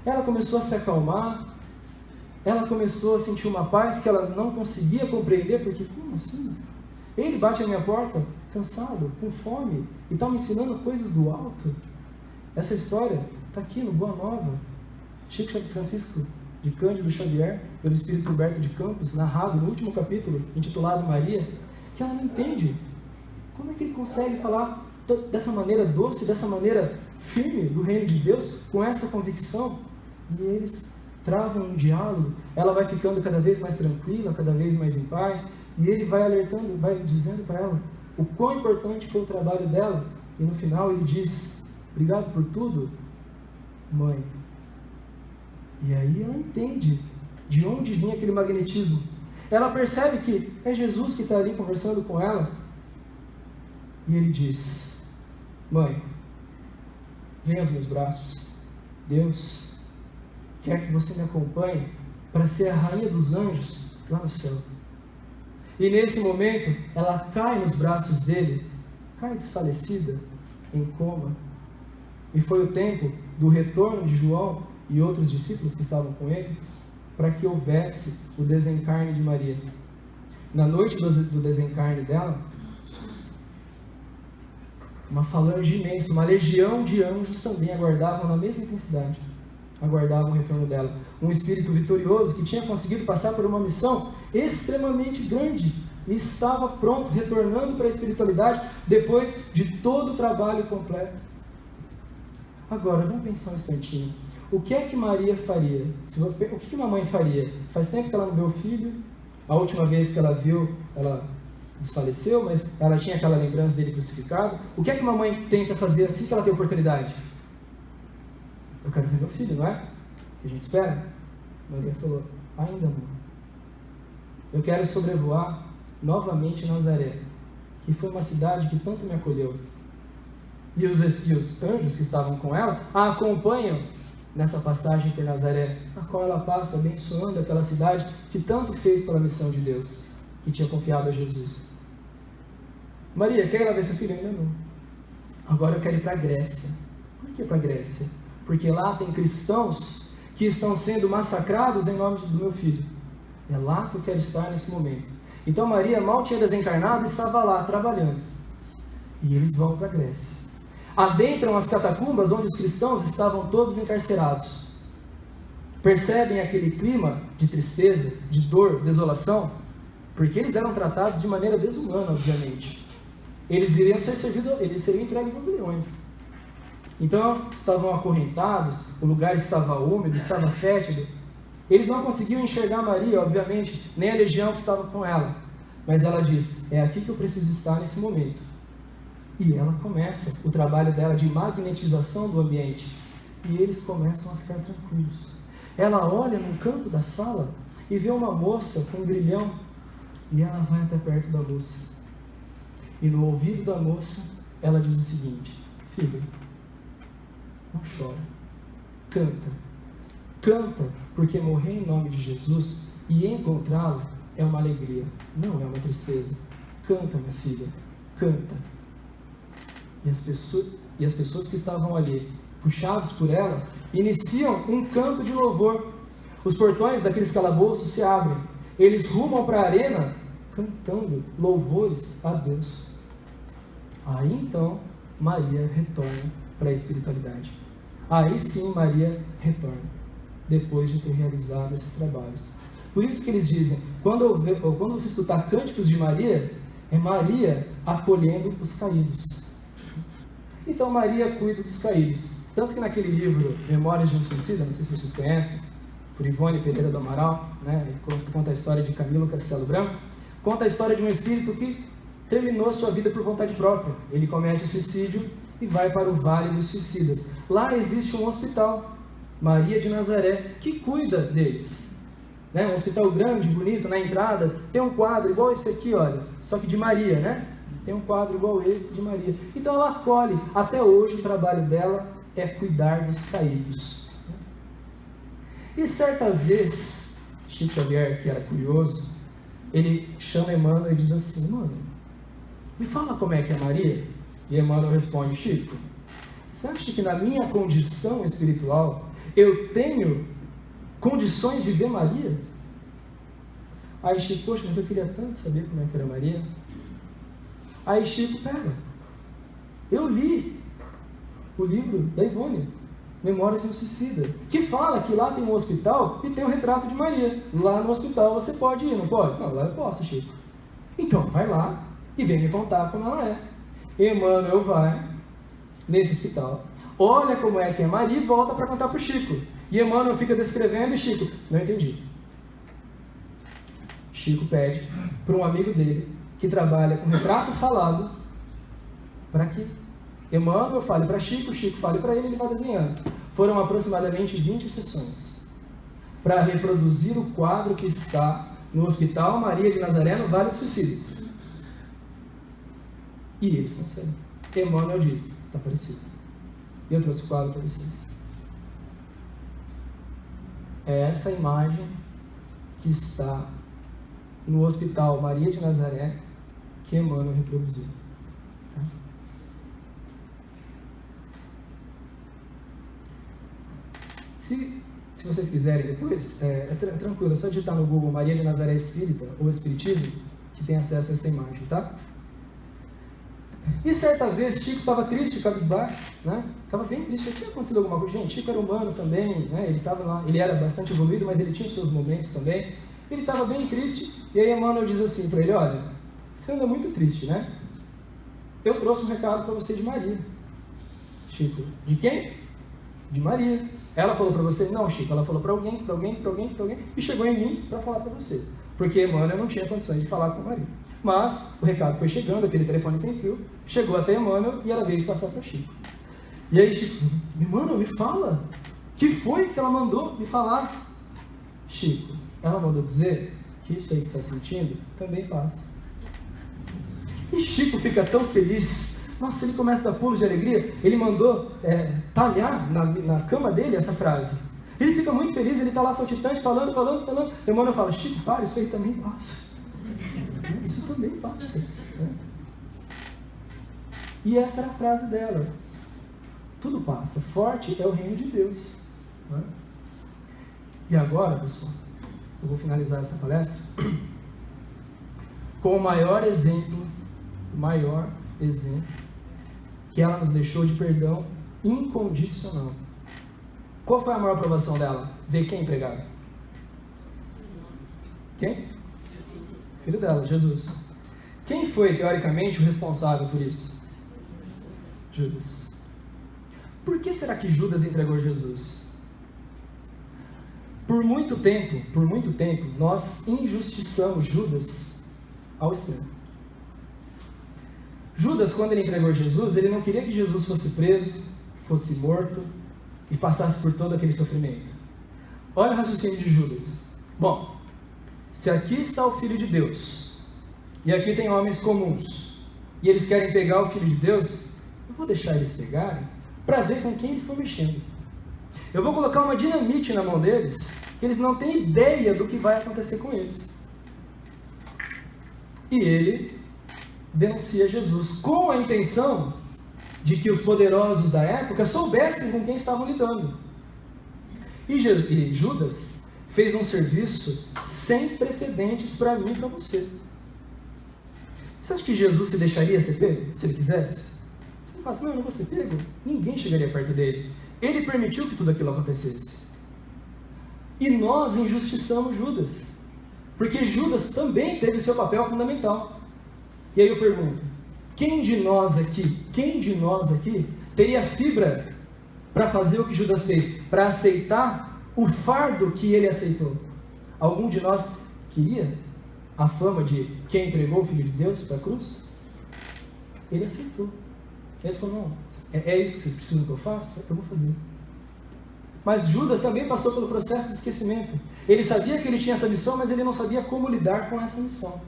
Ela começou a se acalmar, ela começou a sentir uma paz que ela não conseguia compreender, porque, como assim? Ele bate à minha porta, cansado, com fome, e está me ensinando coisas do alto. Essa história está aqui no Boa Nova. Chico Francisco de Cândido Xavier, pelo Espírito Humberto de Campos, narrado no último capítulo, intitulado Maria, que ela não entende. Como é que ele consegue falar dessa maneira doce, dessa maneira firme do reino de Deus, com essa convicção? E eles travam um diálogo, ela vai ficando cada vez mais tranquila, cada vez mais em paz, e ele vai alertando, vai dizendo para ela o quão importante foi o trabalho dela, e no final ele diz: obrigado por tudo, mãe. E aí ela entende de onde vinha aquele magnetismo. Ela percebe que é Jesus que está ali conversando com ela. E ele diz: mãe, vem aos meus braços. Deus quer que você me acompanhe para ser a rainha dos anjos lá no céu. E nesse momento, ela cai nos braços dele, cai desfalecida, em coma. E foi o tempo do retorno de João e outros discípulos que estavam com ele, para que houvesse o desencarne de Maria. Na noite do desencarne dela, uma falange imensa, uma legião de anjos também aguardavam na mesma intensidade, aguardavam o retorno dela. Um espírito vitorioso que tinha conseguido passar por uma missão extremamente grande e estava pronto, retornando para a espiritualidade depois de todo o trabalho completo. Agora, vamos pensar um instantinho. O que é que Maria faria? O que uma mãe faria? Faz tempo que ela não vê o filho. A última vez que ela viu, ela desfaleceu, mas ela tinha aquela lembrança dele crucificado. O que é que uma mãe tenta fazer assim que ela tem oportunidade? Eu quero ver meu filho, não é? O que a gente espera? Maria falou: ainda não. Eu quero sobrevoar novamente Nazaré, que foi uma cidade que tanto me acolheu. E os anjos que estavam com ela a acompanham nessa passagem por Nazaré, a qual ela passa abençoando aquela cidade que tanto fez pela missão de Deus, que tinha confiado a Jesus. Maria, quer ir lá ver seu filho? Ainda não. Agora eu quero ir para a Grécia. Por que para a Grécia? Porque lá tem cristãos que estão sendo massacrados em nome do meu filho. É lá que eu quero estar nesse momento. Então Maria mal tinha desencarnado e estava lá trabalhando. E eles vão para a Grécia. Adentram as catacumbas onde os cristãos estavam todos encarcerados. Percebem aquele clima de tristeza, de dor, desolação? Porque eles eram tratados de maneira desumana, obviamente. Eles seriam entregues aos leões. Então, estavam acorrentados, o lugar estava úmido, estava fétido. Eles não conseguiam enxergar Maria, obviamente, nem a legião que estava com ela. Mas ela diz, é aqui que eu preciso estar nesse momento. E ela começa o trabalho dela de magnetização do ambiente. E eles começam a ficar tranquilos. Ela olha num canto da sala e vê uma moça com um grilhão. E ela vai até perto da moça. E no ouvido da moça, ela diz o seguinte, filha, não chora, canta. Canta, porque morrer em nome de Jesus e encontrá-lo é uma alegria, não é uma tristeza. Canta, minha filha, canta. E as pessoas que estavam ali, puxados por ela, iniciam um canto de louvor. Os portões daqueles calabouços se abrem. Eles rumam para a arena cantando louvores a Deus. Aí então, Maria retorna para a espiritualidade. Aí sim Maria retorna, depois de ter realizado esses trabalhos. Por isso que eles dizem, quando você escutar cânticos de Maria, é Maria acolhendo os caídos. Então Maria cuida dos caídos. Tanto que naquele livro, Memórias de um Suicida, não sei se vocês conhecem, por Ivone Pereira do Amaral, né, conta a história de Camilo Castelo Branco, conta a história de um espírito que terminou sua vida por vontade própria. Ele comete suicídio e vai para o Vale dos Suicidas. Lá existe um hospital, Maria de Nazaré, que cuida deles. Né? Um hospital grande, bonito, na entrada, tem um quadro igual esse aqui, olha, só que de Maria, né? Tem um quadro igual esse de Maria. Então ela acolhe. Até hoje o trabalho dela é cuidar dos caídos. E certa vez, Chico Xavier, que era curioso, ele chama Emmanuel e diz assim, mano, me fala como é que é Maria? E Emmanuel responde, Chico, você acha que na minha condição espiritual eu tenho condições de ver Maria? Aí Chico, poxa, mas eu queria tanto saber como é que era Maria. Aí Chico, pera, eu li o livro da Ivone, Memórias de um Suicida, que fala que lá tem um hospital e tem um retrato de Maria. Lá no hospital você pode ir, não pode? Não, lá eu posso, Chico. Então, vai lá e vem me contar como ela é. Emmanuel vai nesse hospital, olha como é que é Maria e volta para contar para o Chico. E Emmanuel fica descrevendo e Chico, não entendi. Chico pede para um amigo dele, que trabalha com retrato falado, para que Emmanuel fale para Chico, Chico fale para ele, ele vai desenhando. Foram aproximadamente 20 sessões para reproduzir o quadro que está no Hospital Maria de Nazaré, no Vale dos Suicidas. E eles conseguem. Emmanuel diz, está parecido. E eu trouxe o quadro para vocês. É essa imagem que está no Hospital Maria de Nazaré que Emmanuel reproduziu. Tá? Se vocês quiserem depois, é tranquilo, é só digitar no Google Maria de Nazaré Espírita ou Espiritismo, que tem acesso a essa imagem, tá? E certa vez Chico estava triste, cabisbaixo, né? Estava bem triste, tinha acontecido alguma coisa. Gente, Chico era humano também, né? Ele estava lá, ele era bastante evoluído, mas ele tinha os seus momentos também. Ele estava bem triste, e aí Emmanuel diz assim para ele, olha, você anda muito triste, né? Eu trouxe um recado para você de Maria. Chico, de quem? De Maria. Ela falou para você? Não, Chico, ela falou para alguém, e chegou em mim para falar para você. Porque Emmanuel não tinha condições de falar com Maria. Mas o recado foi chegando, aquele telefone sem fio, chegou até Emmanuel e ela veio passar para Chico. E aí Chico, Emmanuel, me fala, que foi que ela mandou me falar? Chico, ela mandou dizer que isso aí que você está sentindo também passa. E Chico fica tão feliz, nossa, ele começa a dar pulos de alegria, ele mandou talhar na cama dele essa frase. Ele fica muito feliz, ele está lá saltitante, falando. Emmanuel fala, Chico, para, isso aí também passa. Isso também passa. Né? E essa era a frase dela. Tudo passa. Forte é o reino de Deus. Né? E agora, pessoal, eu vou finalizar essa palestra com o maior exemplo que ela nos deixou de perdão incondicional. Qual foi a maior aprovação dela? Ver quem empregado? Quem? Filho dela, Jesus. Quem foi, teoricamente, o responsável por isso? Judas. Por que será que Judas entregou Jesus? Por muito tempo, nós injustiçamos Judas ao extremo. Judas, quando ele entregou Jesus, ele não queria que Jesus fosse preso, fosse morto e passasse por todo aquele sofrimento. Olha o raciocínio de Judas. Bom, se aqui está o Filho de Deus, e aqui tem homens comuns, e eles querem pegar o Filho de Deus, eu vou deixar eles pegarem para ver com quem eles estão mexendo. Eu vou colocar uma dinamite na mão deles, que eles não têm ideia do que vai acontecer com eles. E ele denuncia Jesus com a intenção de que os poderosos da época soubessem com quem estavam lidando. E Judas fez um serviço sem precedentes para mim e para você. Você acha que Jesus se deixaria ser pego, se ele quisesse? Você fala assim, não, eu não vou ser pego. Ninguém chegaria perto dele. Ele permitiu que tudo aquilo acontecesse. E nós injustiçamos Judas. Porque Judas também teve seu papel fundamental. E aí eu pergunto, quem de nós aqui teria fibra para fazer o que Judas fez? Para aceitar o fardo que ele aceitou? Algum de nós queria a fama de quem entregou o Filho de Deus para a cruz? Ele aceitou. Ele falou, não, é isso que vocês precisam que eu faça? Eu vou fazer. Mas Judas também passou pelo processo de esquecimento. Ele sabia que ele tinha essa missão, mas ele não sabia como lidar com essa missão.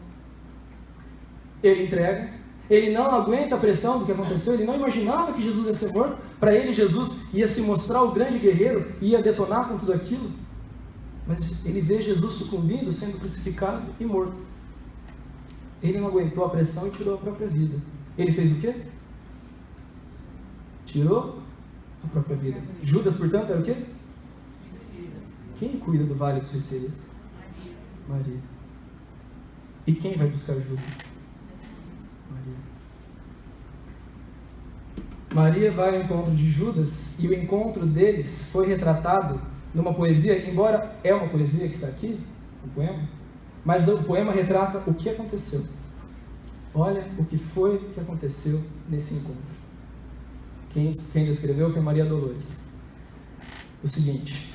Ele entrega, ele não aguenta a pressão do que aconteceu, ele não imaginava que Jesus ia ser morto. Para ele, Jesus ia se mostrar o grande guerreiro, ia detonar com tudo aquilo. Mas ele vê Jesus sucumbindo, sendo crucificado e morto. Ele não aguentou a pressão e tirou a própria vida. Ele fez o quê? Tirou a própria vida. Judas, portanto, era o quê? Quem cuida do vale dos suicidas? Maria. E quem vai buscar Judas? Maria vai ao encontro de Judas, e o encontro deles foi retratado numa poesia, embora é uma poesia que está aqui, um poema, mas o poema retrata o que aconteceu. Olha o que foi que aconteceu nesse encontro. Quem descreveu foi Maria Dolores. O seguinte: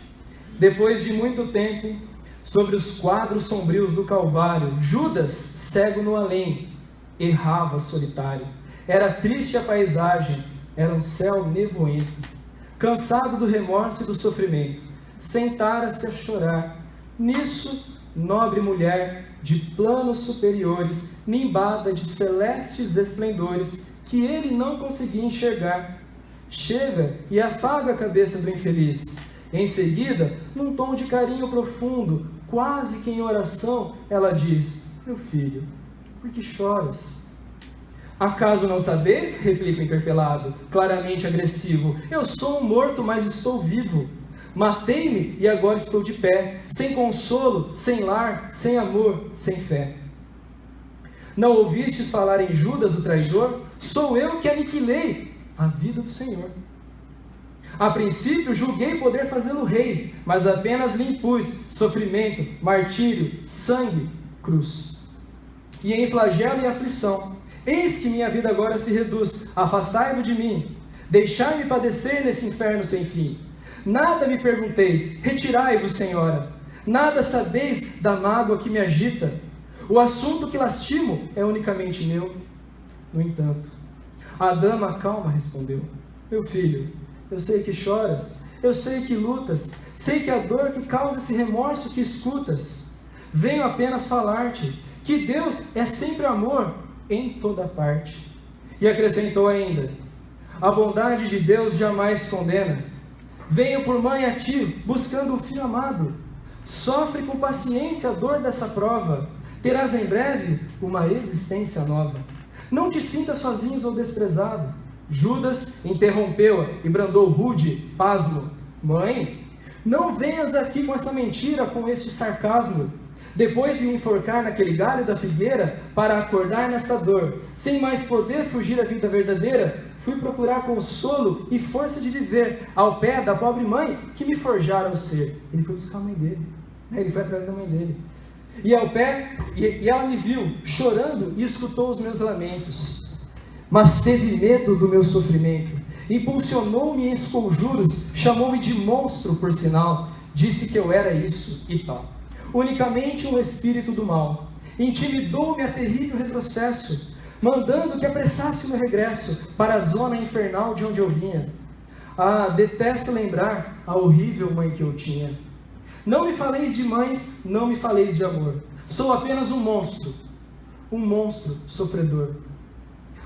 depois de muito tempo, sobre os quadros sombrios do Calvário, Judas, cego no além, errava solitário. Era triste a paisagem, era um céu nevoento. Cansado do remorso e do sofrimento, sentara-se a chorar. Nisso, nobre mulher, de planos superiores, nimbada de celestes esplendores, que ele não conseguia enxergar, chega e afaga a cabeça do infeliz. Em seguida, num tom de carinho profundo, quase que em oração, ela diz: meu filho, por que choras? Acaso não sabeis? Replica o interpelado, claramente agressivo. Eu sou um morto, mas estou vivo. Matei-me e agora estou de pé, sem consolo, sem lar, sem amor, sem fé. Não ouvistes falar em Judas, o traidor? Sou eu que aniquilei a vida do Senhor. A princípio julguei poder fazê-lo rei, mas apenas lhe impus sofrimento, martírio, sangue, cruz. E em flagelo e aflição, eis que minha vida agora se reduz. Afastai-vos de mim, deixai-me padecer nesse inferno sem fim. Nada me pergunteis, retirai-vos, Senhora. Nada sabeis da mágoa que me agita. O assunto que lastimo é unicamente meu. No entanto, a dama calma respondeu: meu filho, eu sei que choras, eu sei que lutas, sei que a dor que causa esse remorso que escutas. Venho apenas falar-te que Deus é sempre amor em toda parte. E acrescentou ainda: a bondade de Deus jamais condena. Venho por mãe a ti, buscando o filho amado. Sofre com paciência a dor dessa prova. Terás em breve uma existência nova. Não te sintas sozinho ou desprezado. Judas interrompeu-a e brandou rude, pasmo: mãe, Não venhas aqui com essa mentira, com este sarcasmo. Depois de me enforcar naquele galho da figueira, para acordar nesta dor, sem mais poder fugir à vida verdadeira, fui procurar consolo e força de viver ao pé da pobre mãe que me forjara o ser. Ele foi buscar a mãe dele, ele foi atrás da mãe dele. E ao pé, e ela me viu chorando e escutou os meus lamentos. Mas teve medo do meu sofrimento, impulsionou-me em esconjuros, chamou-me de monstro por sinal, disse que eu era isso e tal. Unicamente um espírito do mal, intimidou-me a terrível retrocesso, mandando que apressasse o meu regresso para a zona infernal de onde eu vinha. Ah, detesto lembrar a horrível mãe que eu tinha. Não me faleis de mães, não me faleis de amor. Sou apenas um monstro sofredor.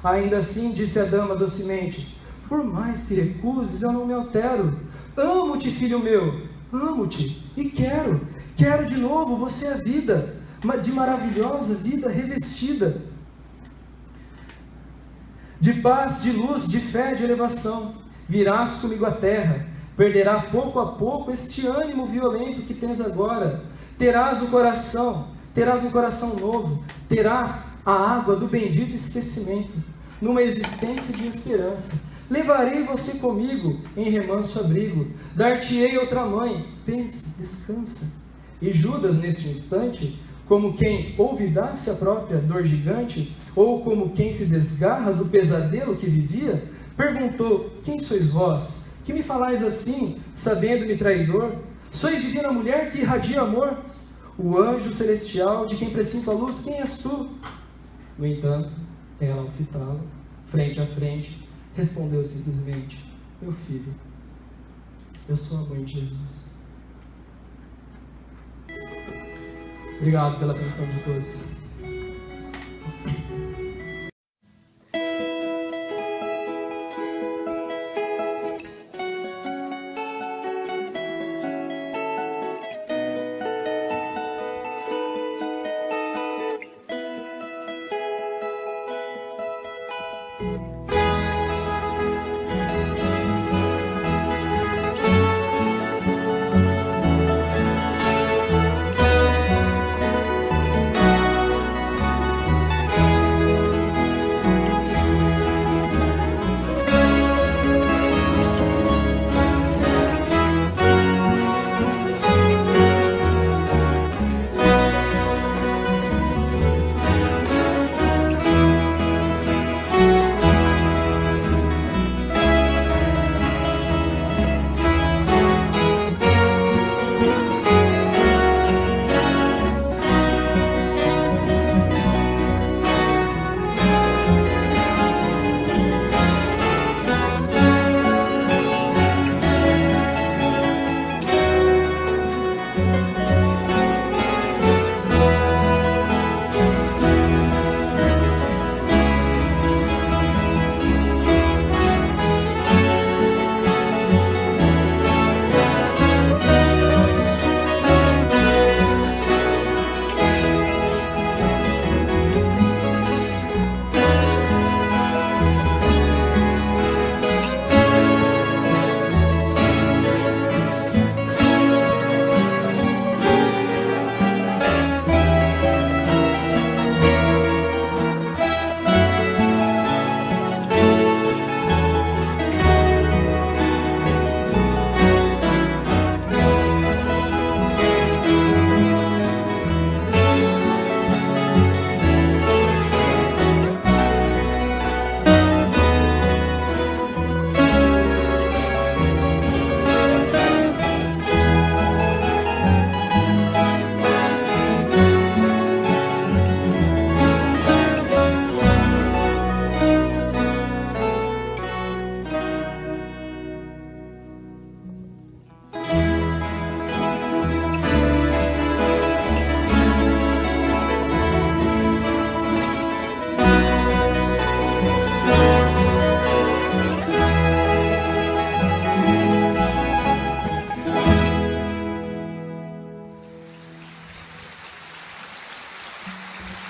Ainda assim, disse a dama docemente, por mais que recuses, eu não me altero. Amo-te, filho meu, amo-te e quero de novo, você é a vida, de maravilhosa vida revestida. De paz, de luz, de fé, de elevação, virás comigo à terra, perderá pouco a pouco este ânimo violento que tens agora, terás um coração novo, terás a água do bendito esquecimento, numa existência de esperança. Levarei você comigo em remanso abrigo, dar-te-ei outra mãe, pensa, descansa. E Judas, nesse instante, como quem olvidasse a própria dor gigante, ou como quem se desgarra do pesadelo que vivia, perguntou, quem sois vós? Que me falais assim, sabendo-me traidor? Sois divina mulher que irradia amor? O anjo celestial de quem presinto a luz, quem és tu? No entanto, ela, ao fitá-lo, frente a frente, respondeu simplesmente, meu filho, eu sou a mãe de Jesus. Obrigado pela atenção de todos.